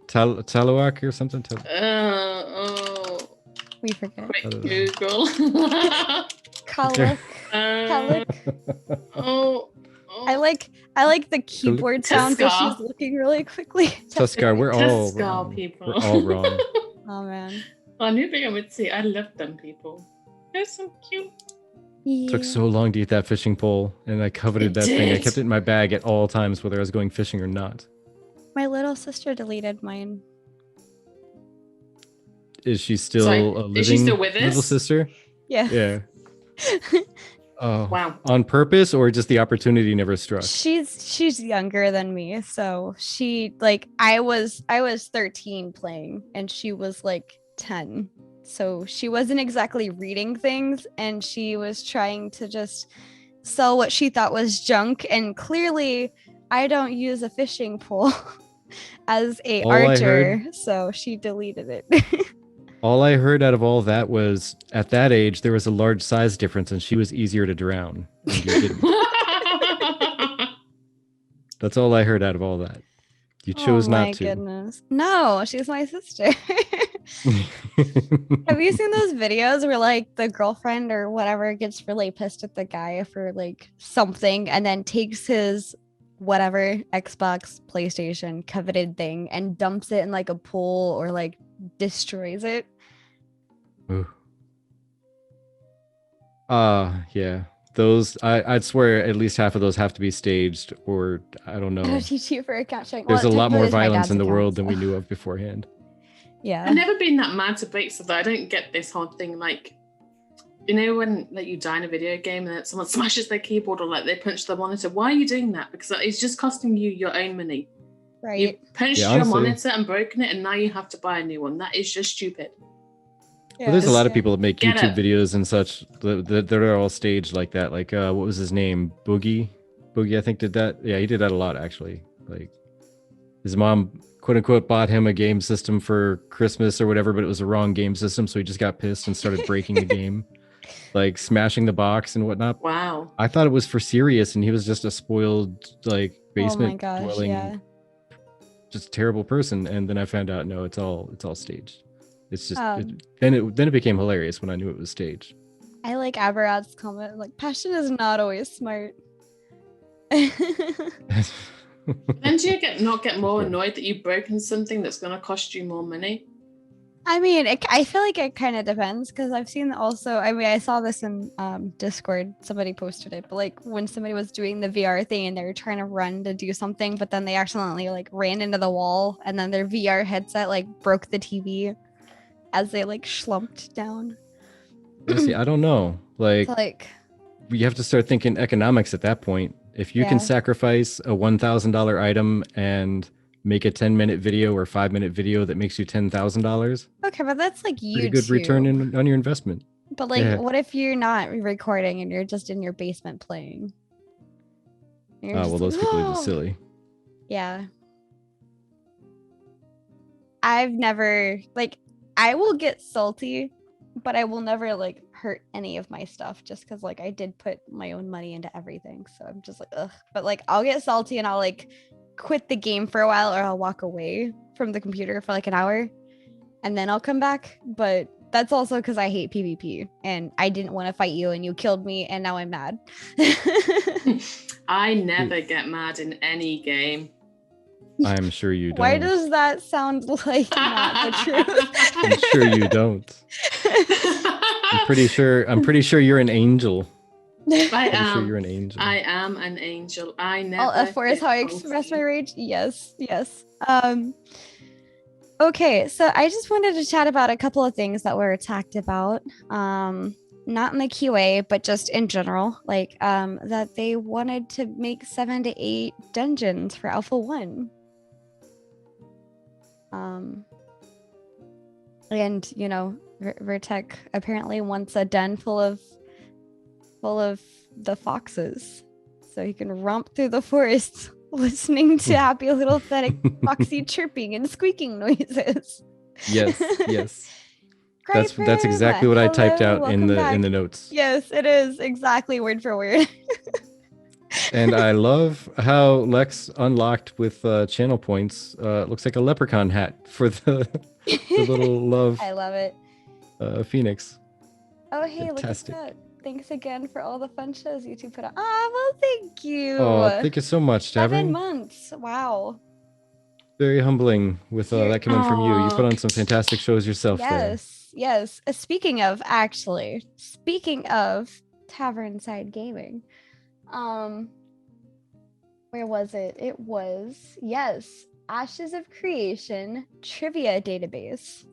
Taluak or something. We forget. Quick Google. Kaluk. I like the keyboard sound, but she's looking really quickly. Tuskar, we're all wrong. People. We're all wrong. Oh man. I knew they would see. I love them people. They're so cute. Yeah. Took so long to eat that fishing pole, and I coveted that thing. I kept it in my bag at all times, whether I was going fishing or not. My little sister deleted mine. Is she still a living is she still with us? little sister? Yeah. Yeah. Oh, wow. On purpose, or just the opportunity never struck? She's younger than me, so she I was 13 playing, and she was like 10. So she wasn't exactly reading things, and she was trying to just sell what she thought was junk. And clearly, I don't use a fishing pole as a archer, so she deleted it. All I heard out of all that was, at that age, there was a large size difference, and she was easier to drown. And you didn't. That's all I heard out of all that. You chose not to. Oh my goodness. No, she's my sister. Have you seen those videos where like the girlfriend or whatever gets really pissed at the guy for like something, and then takes his whatever Xbox, PlayStation coveted thing and dumps it in like a pool or like destroys it? Ooh. Yeah. Those I'd swear at least half of those have to be staged, or I don't know. OTT for account showing. There's a lot more violence in the world than we knew of beforehand. Yeah. I've never been that mad to break stuff, though. I don't get this whole thing, like, you know, when like you die in a video game and then someone smashes their keyboard or like they punch the monitor. Why are you doing that? Because it's just costing you your own money. Right. You punched your monitor and broken it, and now you have to buy a new one. That is just stupid. Yeah. Well, there's a lot of people that make YouTube videos and such that are all staged like that. Like, what was his name? Boogie, I think, did that. Yeah, he did that a lot, actually. Like, his mom, quote unquote, bought him a game system for Christmas or whatever, but it was a wrong game system, so he just got pissed and started breaking the game, like smashing the box and whatnot. Wow. I thought it was for serious, and he was just a spoiled, like, basement dwelling, just terrible person. And then I found out, no, it's all staged. It's just then it became hilarious when I knew it was staged. I like Aberad's comment, like, passion is not always smart. Then do you not get more annoyed that you've broken something that's going to cost you more money? I mean, I feel like it kind of depends, because I've seen also, I mean, I saw this in Discord, somebody posted it, but like when somebody was doing the VR thing and they were trying to run to do something, but then they accidentally like ran into the wall, and then their VR headset like broke the TV as they like slumped down. See, I don't know. Like you have to start thinking economics at that point. If you can sacrifice a $1,000 item and make a 10-minute video or 5-minute video that makes you $10,000. Okay, but that's like YouTube. Pretty good return on your investment. But like, what if you're not recording and you're just in your basement playing? Well, those people are just silly. Yeah. I've never, like, I will get salty, but I will never like hurt any of my stuff, just because like I did put my own money into everything. So I'm just like, ugh. But like, I'll get salty and I'll like quit the game for a while, or I'll walk away from the computer for like an hour and then I'll come back. But that's also because I hate PvP and I didn't want to fight you and you killed me and now I'm mad. I never get mad in any game. I'm sure you don't. Why does that sound like not the truth? I'm sure you don't. I'm pretty sure you're an angel. I I'm sure am. you're an angel. I am an angel. I never. All F4 is get how I salty. express my rage. Yes. Okay, so I just wanted to chat about a couple of things that were talked about. Not in the QA, but just in general, like that they wanted to make 7 to 8 dungeons for Alpha 1. And you know, Vertec apparently wants a den full of the foxes, so he can romp through the forest listening to happy little pathetic foxy chirping and squeaking noises. Yes. That's exactly what I typed out in the notes. Yes, it is exactly word for word. And I love how Lex unlocked with channel points. Looks like a leprechaun hat for the little love. I love it. Phoenix. Oh, hey, Fantastic. look at that. Thanks again for all the fun shows you two put on. Ah, well, thank you. Oh, thank you so much, 7 Tavern. months. Wow. Very humbling with that coming from you. You put on some fantastic shows yourself there. Yes. Speaking of Tavern Side Gaming, where was it? It was, yes, Ashes of Creation Trivia Database.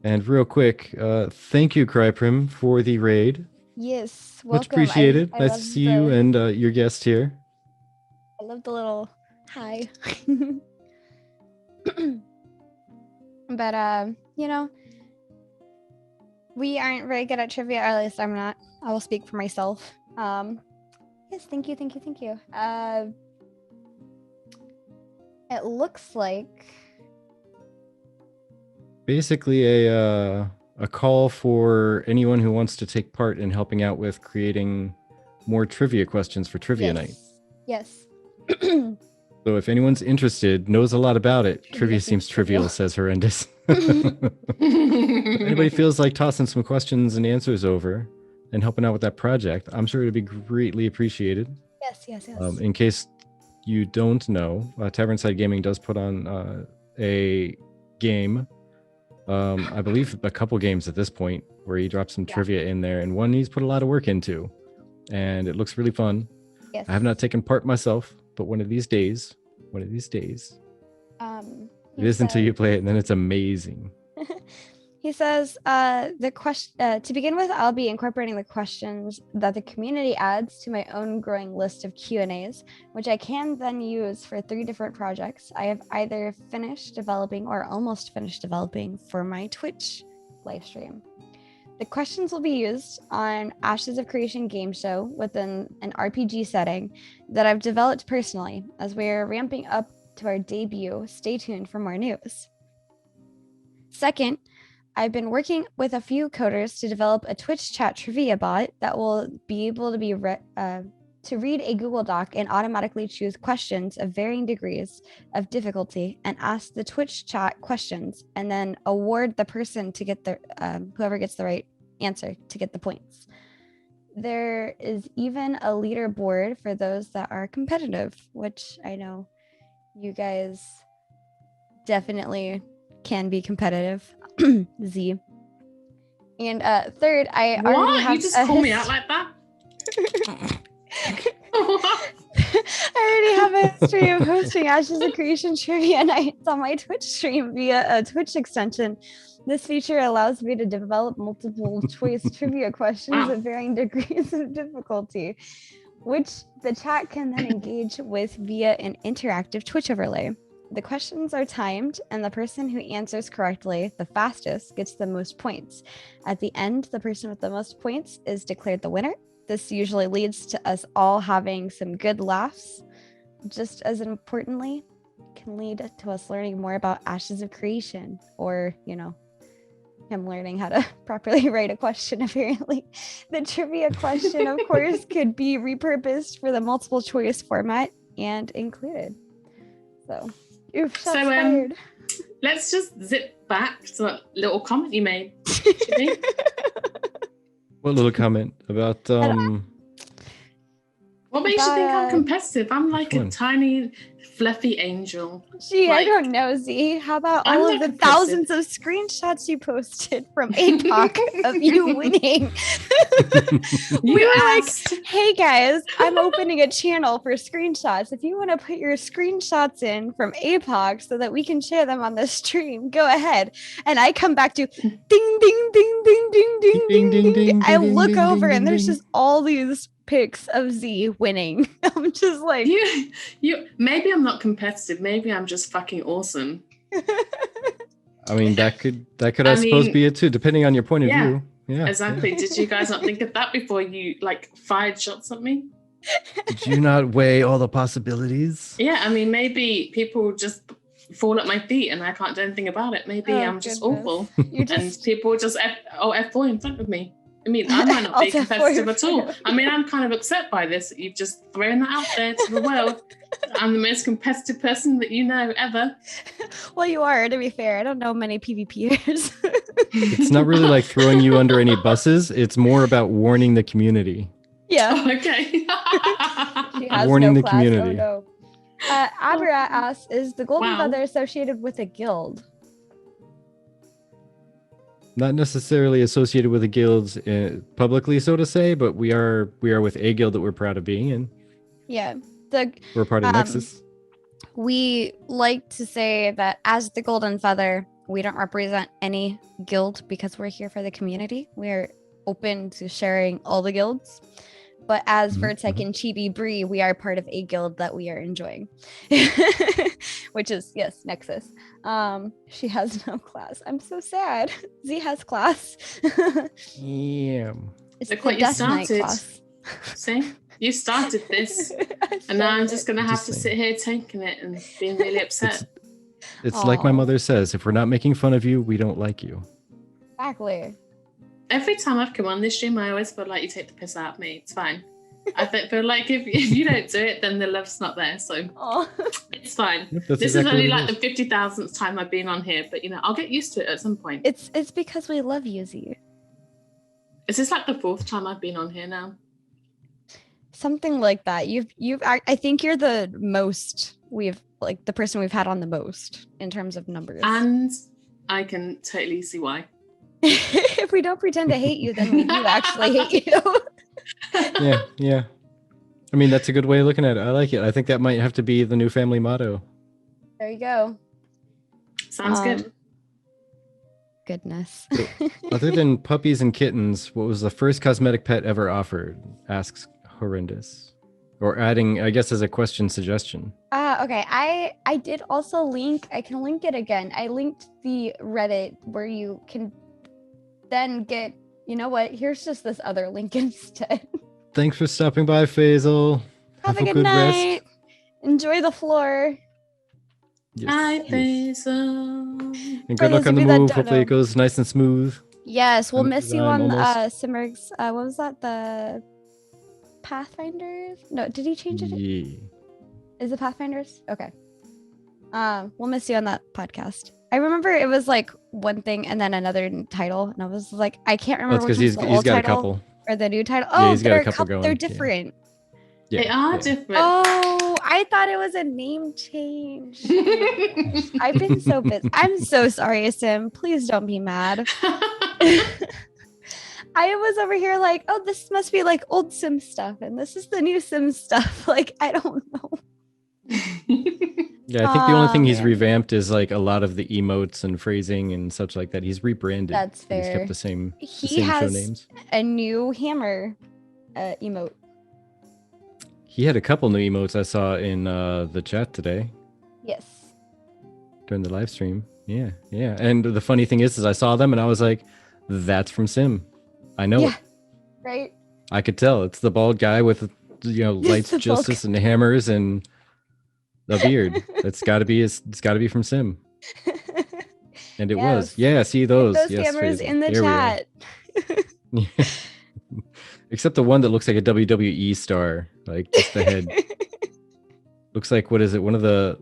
And real quick, thank you, Cryprim, for the raid. Yes, welcome. Much appreciated. I Nice to see you and your guest here. I love the little hi. But you know, we aren't very good at trivia, or at least I'm not. I will speak for myself. Yes, thank you. It looks like Basically a call for anyone who wants to take part in helping out with creating more trivia questions for trivia night. Yes. So if anyone's interested, knows a lot about it, trivia seems trivial, says Horrendous. If anybody feels like tossing some questions and answers over and helping out with that project, I'm sure it'd be greatly appreciated. Yes. In case you don't know, Tavernside Gaming does put on a game. I believe a couple games at this point where he dropped some trivia in there, and one he's put a lot of work into, and it looks really fun. Yes. I have not taken part myself, but one of these days, it is until you play it, and then it's amazing. He says, to begin with, I'll be incorporating the questions that the community adds to my own growing list of Q&As, which I can then use for 3 different projects I have either finished developing or almost finished developing for my Twitch livestream. The questions will be used on Ashes of Creation game show within an RPG setting that I've developed personally. As we're ramping up to our debut, stay tuned for more news. Second, I've been working with a few coders to develop a Twitch chat trivia bot that will be able to read a Google Doc and automatically choose questions of varying degrees of difficulty and ask the Twitch chat questions, and then award the person to get the whoever gets the right answer to get the points. There is even a leaderboard for those that are competitive, which I know you guys definitely can be competitive. Z. And third, I already have you just call me out like that? I already have a history of hosting Ashes of Creation trivia nights on my Twitch stream via a Twitch extension. This feature allows me to develop multiple choice trivia questions at varying degrees of difficulty, which the chat can then engage with via an interactive Twitch overlay. The questions are timed, and the person who answers correctly the fastest gets the most points. At the end, the person with the most points is declared the winner. This usually leads to us all having some good laughs. Just as importantly, can lead to us learning more about Ashes of Creation, or, you know, him learning how to properly write a question, apparently. The trivia question, of course, could be repurposed for the multiple choice format and included. So you've So, fired. let's just zip back to that little comment you made. What little comment about What makes you think I'm But- competitive? I'm like Which one? a tiny, fluffy angel. Gee, I Like, don't know, Z. How about I'm all not of the competitive. thousands of screenshots you posted from APOC of you winning? You We were asked. like, hey guys, I'm opening a channel for screenshots. If you want to put your screenshots in from APOC so that we can share them on the stream, go ahead. And I come back to ding, ding, ding, ding, ding, ding, ding, ding, ding. I ding, look ding, over ding, and there's ding. just all these pics of Z winning. I'm just like, You. Maybe I'm not competitive. Maybe I'm just fucking awesome. I mean, that could I I suppose mean, be it too, depending on your point of yeah, view. Yeah. Exactly. Did you guys not think of that before you like fired shots at me? Did you not weigh all the possibilities? Yeah, I mean, maybe people just fall at my feet and I can't do anything about it. Maybe oh, I'm just goodness. awful. You And just people just F4 in front of me. I mean, I might not be Alt F4 competitive in at all. front of I mean, I'm kind of upset by this. You've just thrown that out there to the world. I'm the most competitive person that you know ever. well, you are, to be fair. I don't know many PvPers. It's not really like throwing you under any buses. It's more about warning the community. yeah. Oh, okay. She has Warning no the class. community. Oh no. Aberat asks, is the Golden Wow. Feather associated with a guild? Not necessarily associated with the guilds publicly, so to say, but we are with a guild that we're proud of being in. Yeah. The We're part of Nexus. we like to say that as the Golden Feather, we don't represent any guild because we're here for the community. We're open to sharing all the guilds. But as Mhm, Vertec mhm. and Chibi Bree, we are part of a guild that we are enjoying. Which is, yes, Nexus. She has no class. I'm so sad. Z has class. Yeah. It's Look the what you Death Knight started. class. See? You started this. I And now I'm started just it. going to have Just to saying. sit here taking it and being really upset. It's like my Aw. mother says, if we're not making fun of you, we don't like you. Exactly. Every time I've come on this stream, I always feel like you take the piss out of me. It's fine. I feel like if you don't do it, then the love's not there. So Oh. it's fine. Yep, that's This exactly is only what it like the 50,000th time I've been on here, but I'll get used to it at some point. It's because we love you, Z. Is this like the 4th time I've been on here now? Something like that. I think you're the most the person we've had on the most in terms of numbers. And I can totally see why. If we don't pretend to hate you, then we do actually hate you. Yeah. I mean, that's a good way of looking at it. I like it. I think that might have to be the new family motto. There you go. Sounds good. Goodness. Other than puppies and kittens, what was the first cosmetic pet ever offered? Asks Horrendous. Or adding, I guess, as a question suggestion. Okay. I did also I can link it again. I linked the Reddit where you can then get, you know what? Here's just this other link instead. Thanks for stopping by, Faisal. Have a good night. Enjoy the floor. Yes, Hi, yes. Basil. And For good luck those on of the you that move. don't Hopefully know. it goes nice and smooth. Yes, we'll I'm- miss you I'm on almost- Simmerg's what was that? The Pathfinders? No, did he change it? Yeah. Is it Pathfinders? Okay. We'll miss you on that podcast. I remember it was like one thing and then another title, and I was like, I can't That's remember which because one's the he's old got a title couple. or the new title. Yeah, Oh, he's got a couple they're going, yeah. different. Yeah, They are yeah. different. Oh, I thought it was a name change. I've been so busy. I'm so sorry, Sim. Please don't be mad. I was over here like, oh, this must be like old Sim stuff, and this is the new Sim stuff. Like, I don't know. Yeah, I think the only thing he's man. revamped is like a lot of the emotes and phrasing and such like that. He's rebranded. That's but He's fair. kept the same He show has names. a new hammer emote. He had a couple new emotes I saw in the chat today Yes. during the live stream. Yeah. And the funny thing is I saw them and I was like, that's from Sim. I know Yeah. it. Right? I could tell. It's the bald guy with lights, The bald justice, and hammers and a beard. It's got to be from Sim. And it was. Yes. Yeah, see those. Those Yes, hammers Faisal. in the There we are. chat. Yeah. Except the one that looks like a WWE star, like just the head. Looks like, what is it? One of the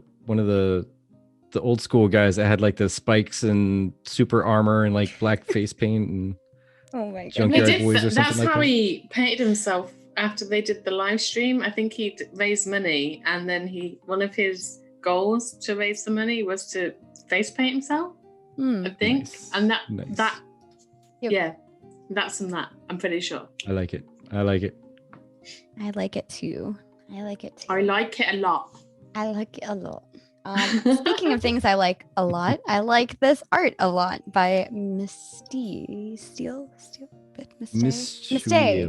old school guys that had like the spikes and super armor and like black face paint and Oh my Junkyard goodness. Boys or something That's like how that. he painted himself after they did the live stream. I think he raised money, and then one of his goals to raise the money was to face paint himself. I think, Nice. and Nice. Yep. yeah, that's from that. I'm pretty sure. I like it. I like it. I like it too. I like it too. I like it a lot. I like it a lot. Speaking of things I like a lot, I like this art a lot by Misty. Steel? Mistay.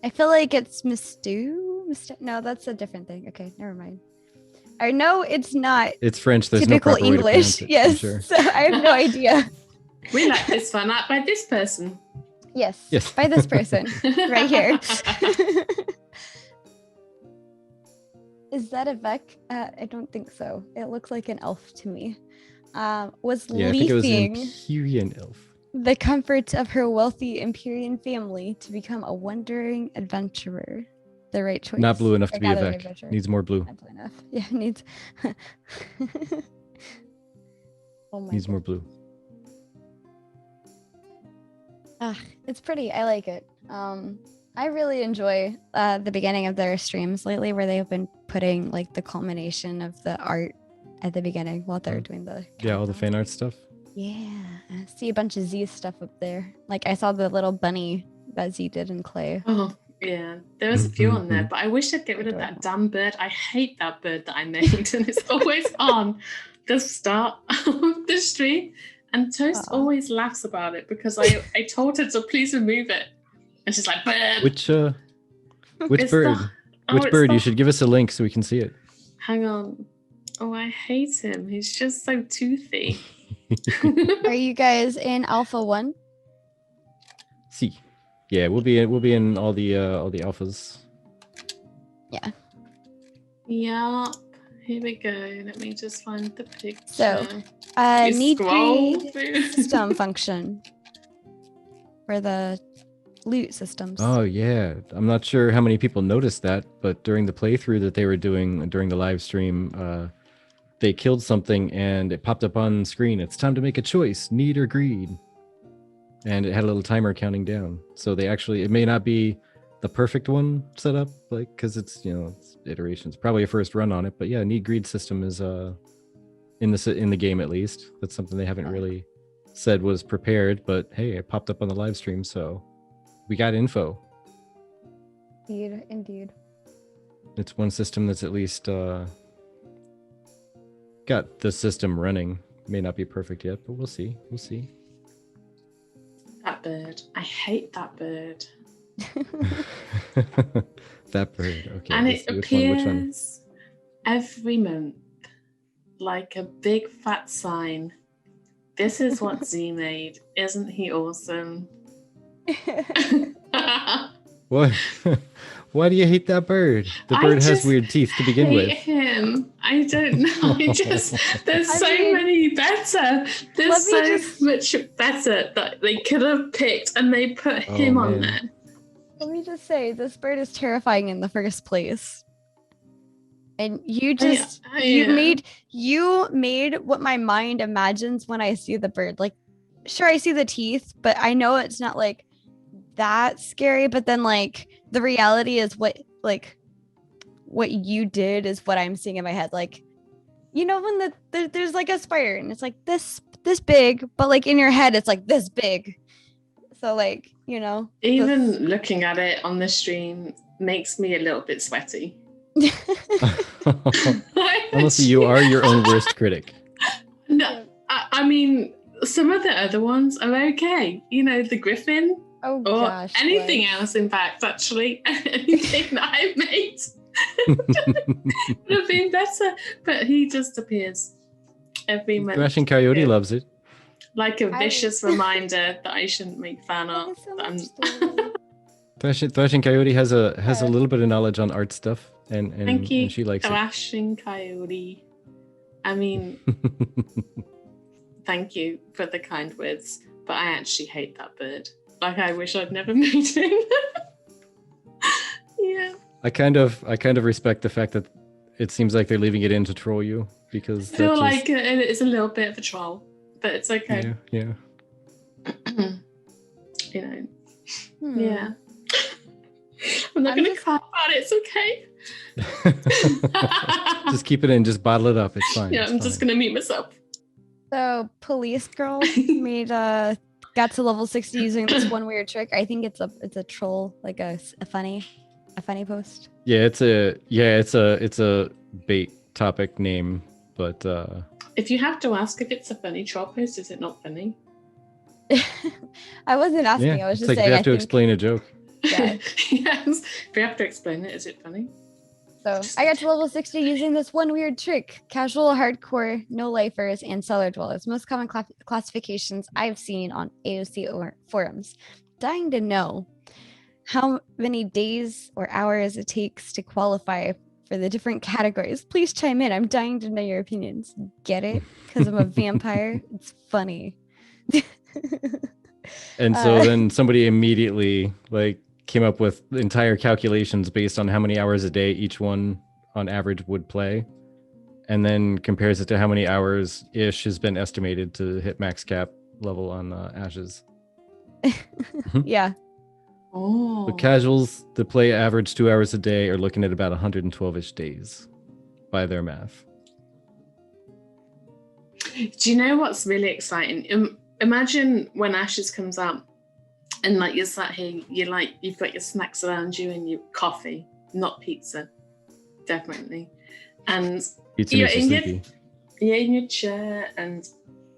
I feel like it's No, that's a different thing. Okay, never mind. I know it's not It's French. There's typical no proper way to pronounce English. it, Yes, I'm sure. so I have no idea. We like this one art by this person. Yes, Yes. by this person right here. Is that a Vec? I don't think so. It looks like an elf to me. Was Yeah, I think it was an leafing Empyrean elf. the comforts of her wealthy Empyrean family to become a wandering adventurer. The right choice. Not blue enough Or to be a gathering Vec. adventurer. Needs more blue. Not blue enough. Yeah, needs. Oh my Needs God. more blue. It's pretty. I like it. I really enjoy the beginning of their streams lately, where they've been putting like the culmination of the art at the beginning while they're doing the Yeah, all the countdown. fan art stuff. Yeah, I see a bunch of Z stuff up there. Like I saw the little bunny that Z did in clay. Oh, yeah. There was a few on there, but I wish I'd get rid of that damn bird. I hate that bird that I made, and it's always on the start of the stream. And Toast Aw. always laughs about it because I told her to please remove it. And she's like, bird. Which It's bird? the- oh, Which it's bird? the- You should give us a link so we can see it. Hang on. Oh, I hate him. He's just so toothy. Are you guys in Alpha 1? See. Yeah, we'll be in all the alphas. Yeah. Yup. Here we go. Let me just find the picture. So, You need scroll greed through. system function for the loot systems. Oh yeah, I'm not sure how many people noticed that, but during the playthrough that they were doing during the live stream, they killed something and it popped up on screen. It's time to make a choice, need or greed, and it had a little timer counting down. So it may not be the perfect one set up, like because it's it's iterations, probably a first run on it. But yeah, need greed system is in the game at least. That's something they haven't really said was prepared, but hey, it popped up on the live stream, so we got info. Indeed. It's one system that's at least got the system running. May not be perfect yet, but we'll see. We'll see. That bird. I hate that bird. That bird. Okay. And let's it see appears which one. every month like a big fat sign. This is what Z made. Isn't he awesome? What? Why do you hate that bird? The bird has just weird teeth to begin hate with. him. I don't know. There's I so mean, many better. There's let me so much better that they could have picked, and they put Oh, him on man. there. Let me just say, this bird is terrifying in the first place. And you just you made what my mind imagines when I see the bird. Like, sure, I see the teeth, but I know it's not like that scary. But then like the reality is what you did is what I'm seeing in my head. Like, when there's like a spider and it's like this big, but like in your head it's like this big. So like, Even looking at it on the stream makes me a little bit sweaty. Honestly, you are your own worst critic. No, I mean, some of the other ones are okay. The griffin Oh or gosh. anything like- else, in fact, actually. Anything that I made would have been better. But he just appears every month. Thrashing Coyote Yeah. loves it. Like a I- vicious reminder that I shouldn't make fan That art. is so that I'm- much though. Thrashing Coyote has a Yeah. little bit of knowledge on art stuff, and Thank you, and she likes Thrashing Coyote. I mean, it. thank you for the kind words, but I actually hate that bird. Like, I wish I'd never made him. Yeah. I kind of respect the fact that it seems like they're leaving it in to troll you, because I feel that like it's a little bit of a troll, but it's okay. yeah. You know. Hmm. Yeah. I'm not gonna cry about it. It's okay. Just keep it in. Just bottle it up. It's fine. Yeah, it's I'm fine. just gonna mute myself. So police girl made got to level 60 using this one weird trick. I think it's a troll, like a funny post. Yeah, it's a bait topic name, but If you have to ask if it's a funny troll post, is it not funny? I wasn't asking. yeah, I was it's just like saying. they have I to think, explain a joke. Yeah. Yes. If you have to explain it, is it funny? So I got to level 60 using this one weird trick. Casual, hardcore, no lifers, and cellar dwellers. Most common classifications I've seen on AOC forums. Dying to know how many days or hours it takes to qualify for the different categories. Please chime in. I'm dying to know your opinions. Get it? Because I'm a vampire. It's funny. And so then somebody immediately came up with entire calculations based on how many hours a day each one on average would play, and then compares it to how many hours ish has been estimated to hit max cap level on Ashes. Yeah. Oh. The casuals that play average 2 hours a day are looking at about 112-ish days by their math. Do you know what's really exciting? Imagine when Ashes comes out and you're sat here, you've got your snacks around you and your coffee, not pizza, definitely. And Pizza you're makes you sleepy. you're in your chair and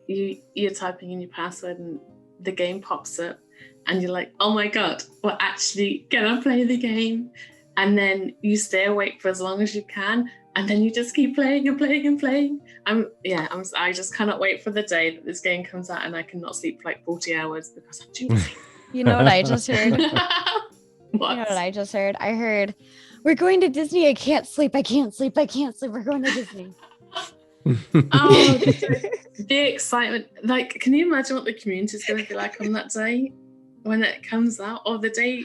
you're typing in your password and the game pops up and you're like, oh my God, we're actually gonna play the game. And then you stay awake for as long as you can. And then you just keep playing and playing and playing. I just cannot wait for the day that this game comes out and I cannot sleep for 40 hours because I'm too late. You know what I just heard? What? You know what I just heard? I heard, we're going to Disney. I can't sleep. I can't sleep. I can't sleep. We're going to Disney. Oh, the excitement. Can you imagine what the community is going to be like on that day when it comes out? Or the day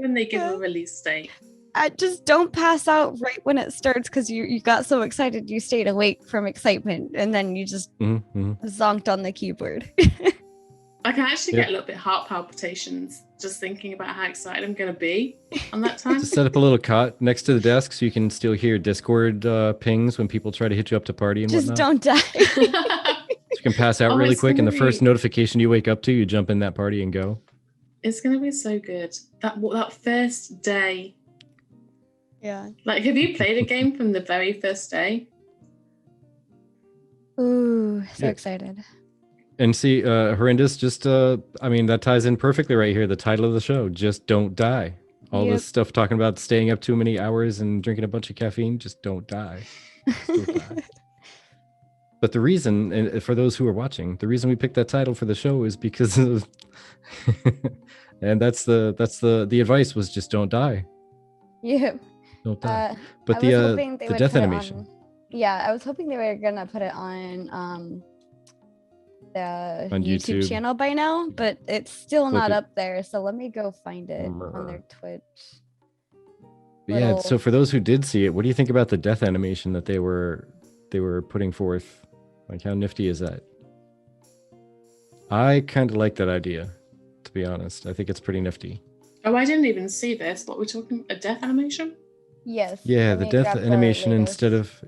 when they give a release date? I just don't pass out right when it starts because you got so excited you stayed awake from excitement and then you just zonked on the keyboard. I can actually get a little bit heart palpitations just thinking about how excited I'm going to be on that time. Just set up a little cot next to the desk so you can still hear Discord pings when people try to hit you up to party and just whatnot. don't die. So you can pass out really quick, and the first notification you wake up to, you jump in that party and go. It's going to be so good. That first day. Yeah. Have you played a game from the very first day? Ooh, so excited. And see, Horrendous, that ties in perfectly right here. The title of the show, Just Don't Die. All this stuff talking about staying up too many hours and drinking a bunch of caffeine, just don't die. Just don't die. But the reason, and for those who are watching, the reason we picked that title for the show is because of, and that's the advice was just don't die. Yeah. Don't die. But the death animation. I was hoping they were gonna put it on the on YouTube channel by now, but it's still not up there. So let me go find it on their Twitch. Yeah. So for those who did see it, what do you think about the death animation that they were putting forth? How nifty is that? I kind of like that idea, to be honest. I think it's pretty nifty. Oh, I didn't even see this. What we're talking, a death animation? Yes. Yeah, the death animation instead of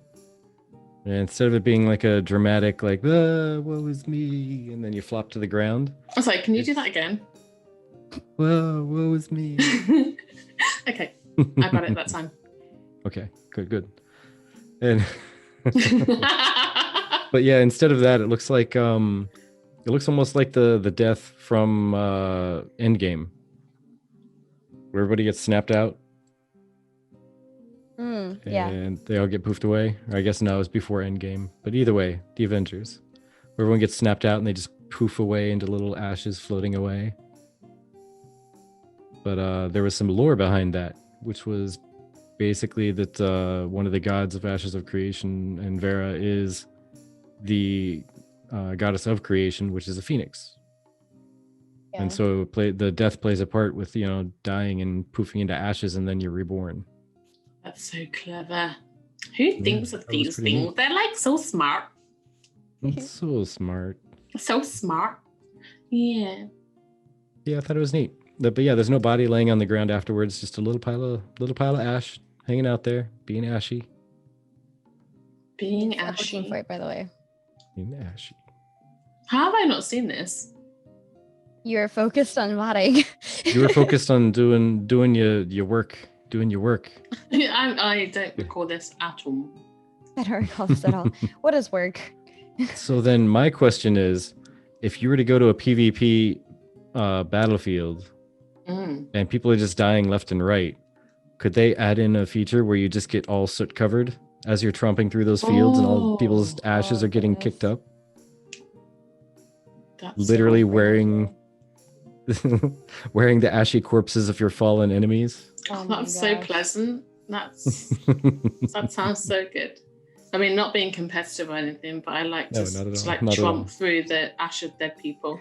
it being like a dramatic woe is me, and then you flop to the ground. I was like, can you do that again? Whoa, woe is me. Okay, I got it that time. Okay, good. And but yeah, instead of that, it looks like it looks almost like the death from Endgame, where everybody gets snapped out. Yeah. And they all get poofed away. Or I guess no, it was before Endgame. But either way, the Avengers, where everyone gets snapped out and they just poof away into little ashes floating away. But there was some lore behind that, which was basically that one of the gods of Ashes of Creation, and Vera, is the goddess of creation, which is a phoenix. And so the death plays a part with, dying and poofing into ashes, and then you're reborn. That's so clever. Who thinks of these things? Neat. They're like so smart. It's so smart. So smart. Yeah. Yeah, I thought it was neat. But yeah, there's no body laying on the ground afterwards. Just a little pile of ash hanging out there, being ashy. Being ashy. Looking for it, by the way. Being ashy. How have I not seen this? You were focused on modding. You were focused on doing your work. Doing your work. I don't recall this at all. I don't recall this at all. What is work? So then my question is, if you were to go to a PvP battlefield and people are just dying left and right, could they add in a feature where you just get all soot covered as you're tromping through those fields and all people's ashes are getting kicked up? That's literally so wearing the ashy corpses of your fallen enemies. That's so pleasant. That sounds so good. I mean, not being competitive or anything, but I like to tromp through the ash of dead people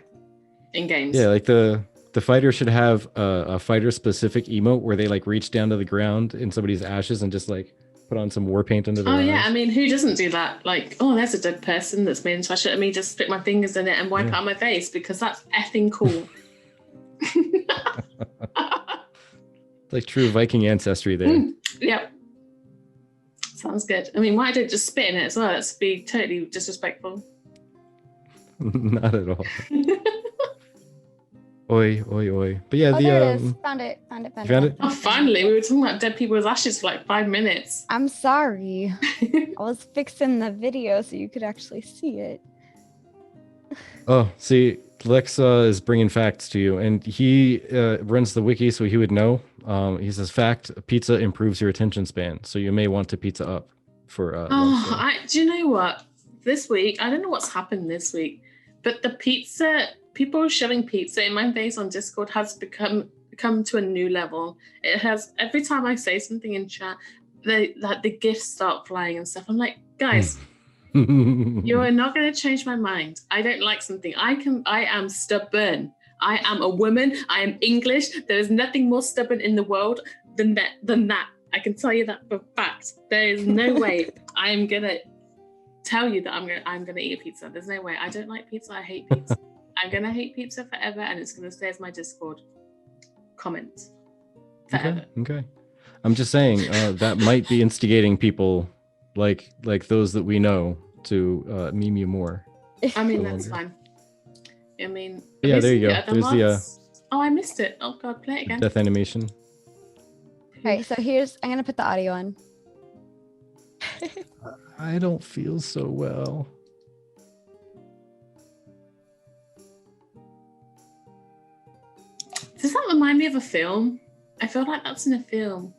in games. Yeah, like the fighter should have a fighter specific emote where they like reach down to the ground in somebody's ashes and just like put on some war paint under their eyes. Yeah, I mean, who doesn't do that? Like, oh, there's a dead person that's made into ash. Let me just stick my fingers in it and wipe it out my face because that's effing cool. Like true Viking ancestry there. Yep. Sounds good. I mean, why don't just spit in it as well? That's be totally disrespectful. Not at all. Oi, oi, oi. But yeah, there it is. Found it. Found it? Oh, finally. We were talking about dead people's ashes for like 5 minutes. I'm sorry. I was fixing the video so you could actually see it. Oh, see, Lex is bringing facts to you, and he runs the wiki, so he would know. He says, fact, pizza improves your attention span, so you may want to pizza up for do you know what? This week, I don't know what's happened this week, but the pizza, people shoving pizza in my face on Discord has become to a new level. It has, every time I say something in chat, the gifts start flying and stuff. I'm like, guys, you are not going to change my mind. I don't like something. I am stubborn. I am a woman. I am English. There is nothing more stubborn in the world than that. I can tell you that for a fact. There is no way I am going to tell you that I'm going to eat a pizza. There's no way. I don't like pizza. I hate pizza. I'm going to hate pizza forever, and it's going to stay as my Discord comment forever. Okay. I'm just saying that might be instigating people like those that we know to meme you more. I mean, that's fine. I mean, yeah, there you go. There's the oh, I missed it. Oh god, play it again. Death animation. All right, so I'm gonna put the audio on. I don't feel so well. Does that remind me of a film? I feel like that's in a film.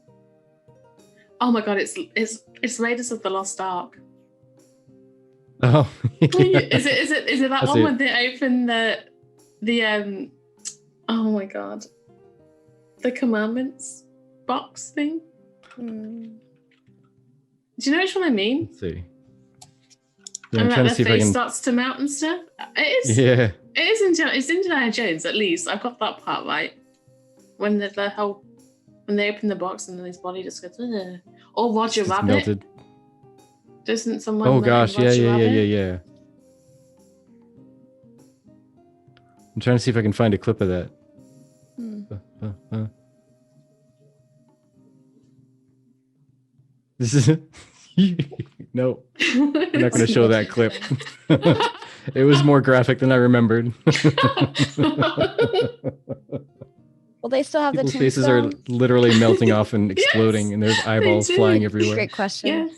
Oh my god, it's Raiders of the Lost Ark. Oh, yeah. Is it that one when they open the oh my god, the commandments box thing? Do you know which one I mean? Let's see. I'm trying to see if I can... starts to melt and stuff. It is. Yeah. It is it's Indiana Jones, at least. I've got that part right. When when they open the box and then his body just goes, ugh. Or Roger Rabbit. Melted. Doesn't someone? Oh gosh, yeah. I'm trying to see if I can find a clip of that. This is no. I'm not going to show that clip. It was more graphic than I remembered. Well, they still have People's the faces are literally melting off and exploding, and there's eyeballs flying everywhere. Great question.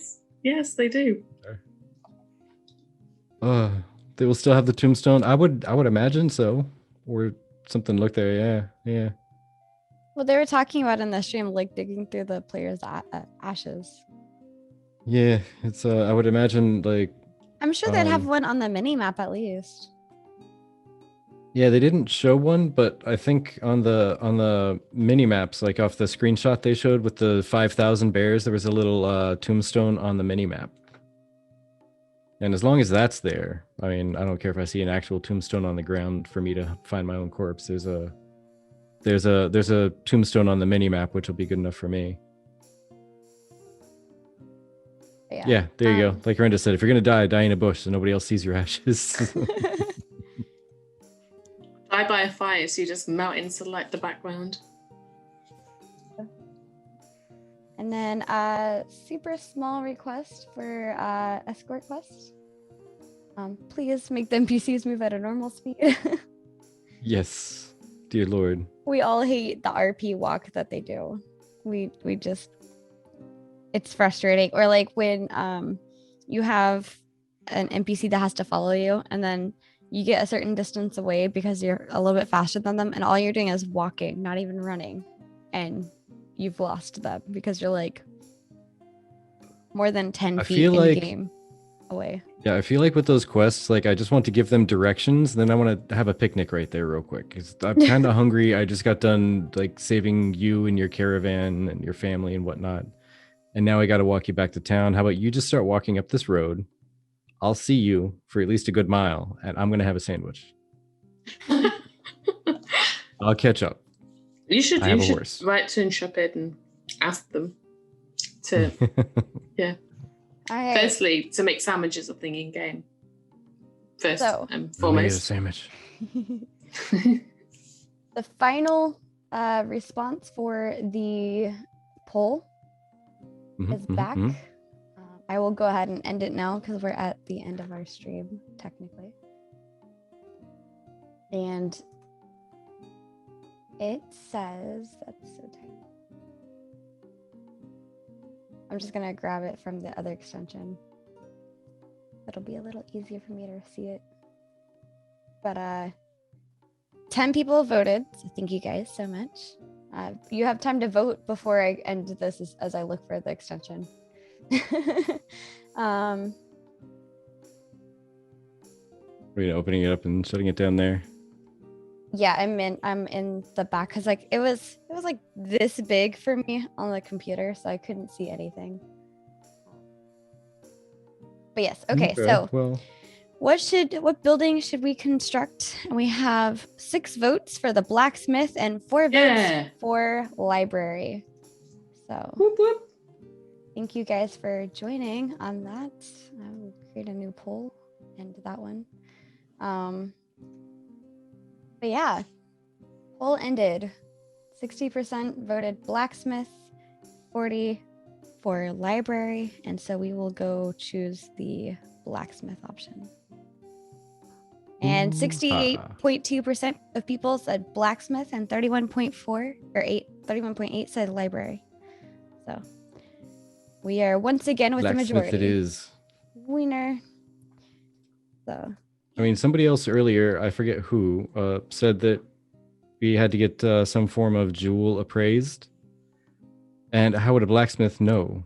Yes, they do. They will still have the tombstone. I would imagine so, or something. Look there, yeah. Well, they were talking about in the stream, like digging through the players' ashes. Yeah, it's. I would imagine like. I'm sure they'd have one on the mini map at least. Yeah, they didn't show one, but I think on the mini maps, like off the screenshot they showed with the 5,000 bears, there was a little tombstone on the mini map. And as long as that's there, I mean, I don't care if I see an actual tombstone on the ground for me to find my own corpse. There's a tombstone on the mini map, which will be good enough for me. Yeah, there you go. Like Renda said, if you're gonna die in a bush so nobody else sees your ashes. Die by a fire, so you just melt into like the background. And then super small request for escort quest. Please make the NPCs move at a normal speed. Yes, dear Lord. We all hate the RP walk that they do. We just, it's frustrating. Or like when you have an NPC that has to follow you, and then you get a certain distance away because you're a little bit faster than them, and all you're doing is walking, not even running, and you've lost them because you're like more than 10 feet in game away. Yeah, I feel like with those quests, like I just want to give them directions, then I want to have a picnic right there real quick. 'Cause I'm kind of hungry. I just got done like saving you and your caravan and your family and whatnot. And now I got to walk you back to town. How about you just start walking up this road? I'll see you for at least a good mile, and I'm going to have a sandwich. I'll catch up. You should horse. write to Intrepid and ask them to, yeah. Right. Firstly, to make sandwiches a thing in game. First and I'll make it a foremost. sandwich. The final response for the poll is back. I will go ahead and end it now because we're at the end of our stream, technically. And it says, that's so tight. I'm just going to grab it from the other extension. It'll be a little easier for me to see it. But 10 people voted, so thank you guys so much. You have time to vote before I end this as I look for the extension. Are you opening it up and shutting it down there? Yeah, I'm in the back because like it was like this big for me on the computer, so I couldn't see anything. But yes, okay. So well, what building should we construct? And we have 6 votes for the blacksmith and 4 votes for library. So Whoop, whoop. thank you guys for joining on that. I will create a new poll and that one. But yeah, poll ended. 60% voted blacksmith, 40 for library, and so we will go choose the blacksmith option. And 68.2% of people said blacksmith, and 31.8 said library. So we are once again with the majority. Blacksmith it is. Winner. So I mean, somebody else earlier, I forget who, said that we had to get some form of jewel appraised. And how would a blacksmith know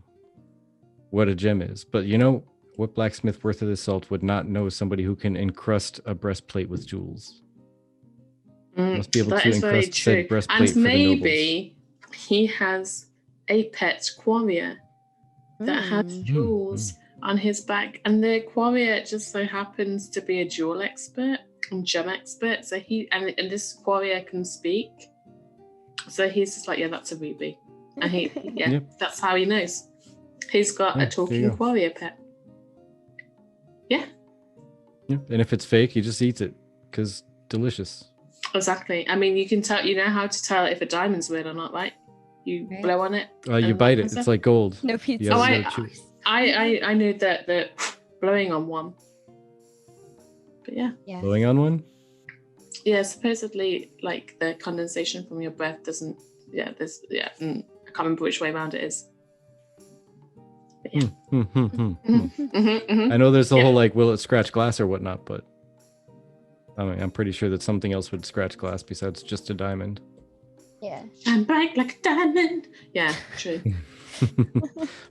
what a gem is? But you know, what blacksmith worth of his salt would not know somebody who can encrust a breastplate with jewels? Must be able to encrust said breastplate and maybe he has a pet warrior that has jewels on his back, and the warrior just so happens to be a jewel expert and gem expert. So and this warrior can speak. So he's just like, yeah, that's a ruby, and that's how he knows. He's got a talking warrior pet. Yeah. And if it's fake, he just eats it because delicious. Exactly. I mean, you can tell. You know how to tell if a diamond's real or not, right? You blow on it. You bite it. It's like gold. No pizza. I knew that blowing on one. But yeah. Blowing on one? Yeah, supposedly like the condensation from your breath doesn't I can't remember which way around it is. But yeah. I know there's the whole like, will it scratch glass or whatnot, but I mean, I'm pretty sure that something else would scratch glass besides just a diamond. Yeah. Shine bright like a diamond. Yeah, true.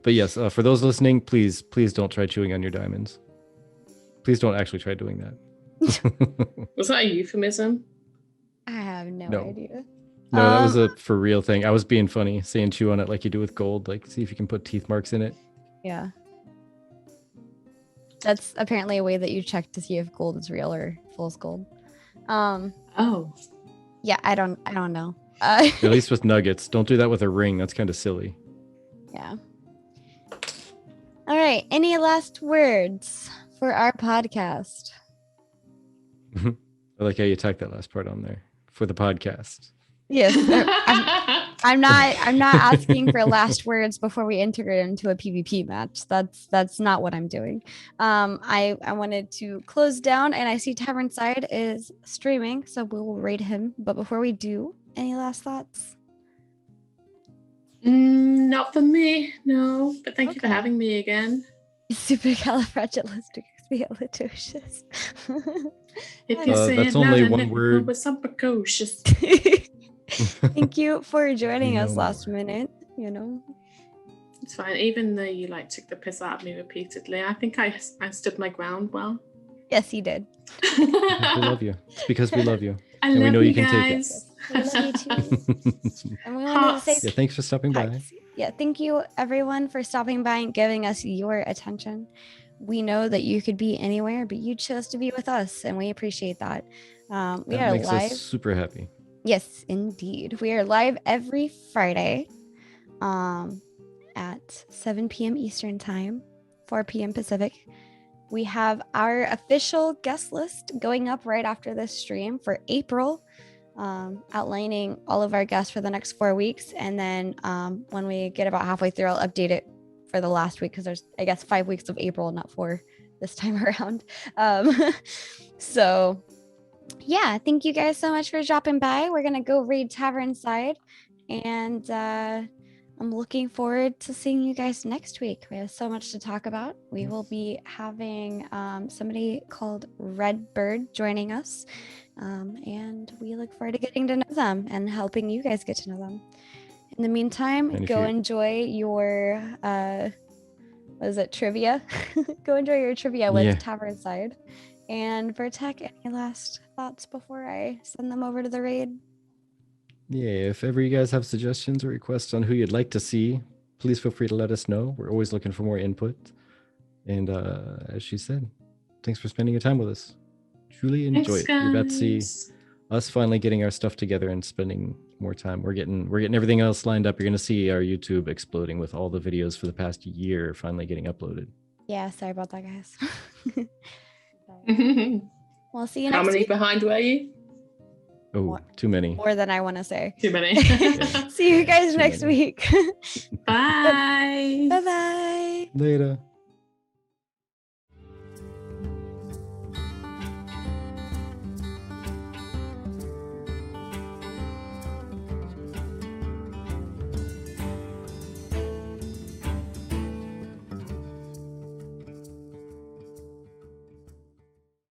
But yes, for those listening, please don't try chewing on your diamonds. Please don't actually try doing that. Was that a euphemism? I have no idea. No, that was a for real thing. I was being funny, saying chew on it like you do with gold. Like, see if you can put teeth marks in it. Yeah. That's apparently a way that you check to see if gold is real or fool's gold. Oh. Yeah, I don't know. At least with nuggets. Don't do that with a ring. That's kind of silly. Yeah. All right. Any last words for our podcast? I like how you tacked that last part on there for the podcast. Yes. I'm not asking for last words before we enter it into a PvP match. That's not what I'm doing. I wanted to close down, and I see Tavernside is streaming, so we will raid him. But before we do, any last thoughts? Not for me, no. But thank you for Okay. having me again. Supercalifragilisticexpialidocious. If you say that's it only loud one enough, word. with some precocious. Thank you for joining No us last more. minute. You know, It's fine. Even though you like took the piss out of me repeatedly, I think I stood my ground well. yes, you did. We love you. It's because we love you. I And we love know you you can take it. guys. We love you too. And we wanted to say Yeah, thanks for stopping by. hearts. Yeah, thank you everyone for stopping by and giving us your attention. We know that you could be anywhere, but you chose to be with us, and we appreciate that. We That are makes live. us super happy. Yes, indeed. We are live every Friday at 7 p.m. Eastern Time, 4 p.m. Pacific. We have our official guest list going up right after this stream for April, outlining all of our guests for the next 4 weeks. And then when we get about halfway through, I'll update it for the last week because there's, I guess, 5 weeks of April, not 4 this time around. So yeah, thank you guys so much for dropping by. We're gonna go raid Tavernside, and I'm looking forward to seeing you guys next week. We have so much to talk about. We will be having somebody called Redbird joining us, and we look forward to getting to know them and helping you guys get to know them. In the meantime, And if go you- enjoy your what is it, trivia? Go enjoy your trivia with Yeah. Tavernside. And Vertek, any last thoughts before I send them over to the raid? Yeah, if ever you guys have suggestions or requests on who you'd like to see, please feel free to let us know. We're always looking for more input. And as she said, thanks for spending your time with us. Truly enjoy Thanks, it. You're about to see guys. us finally getting our stuff together and spending more time. We're getting everything else lined up. You're gonna see our YouTube exploding with all the videos for the past year finally getting uploaded. Yeah, sorry about that, guys. How We'll see you next many week. behind were you? Oh, More- too many. More than I want to say. Too many. See you guys Too next many. week. Bye. Bye-bye. Later.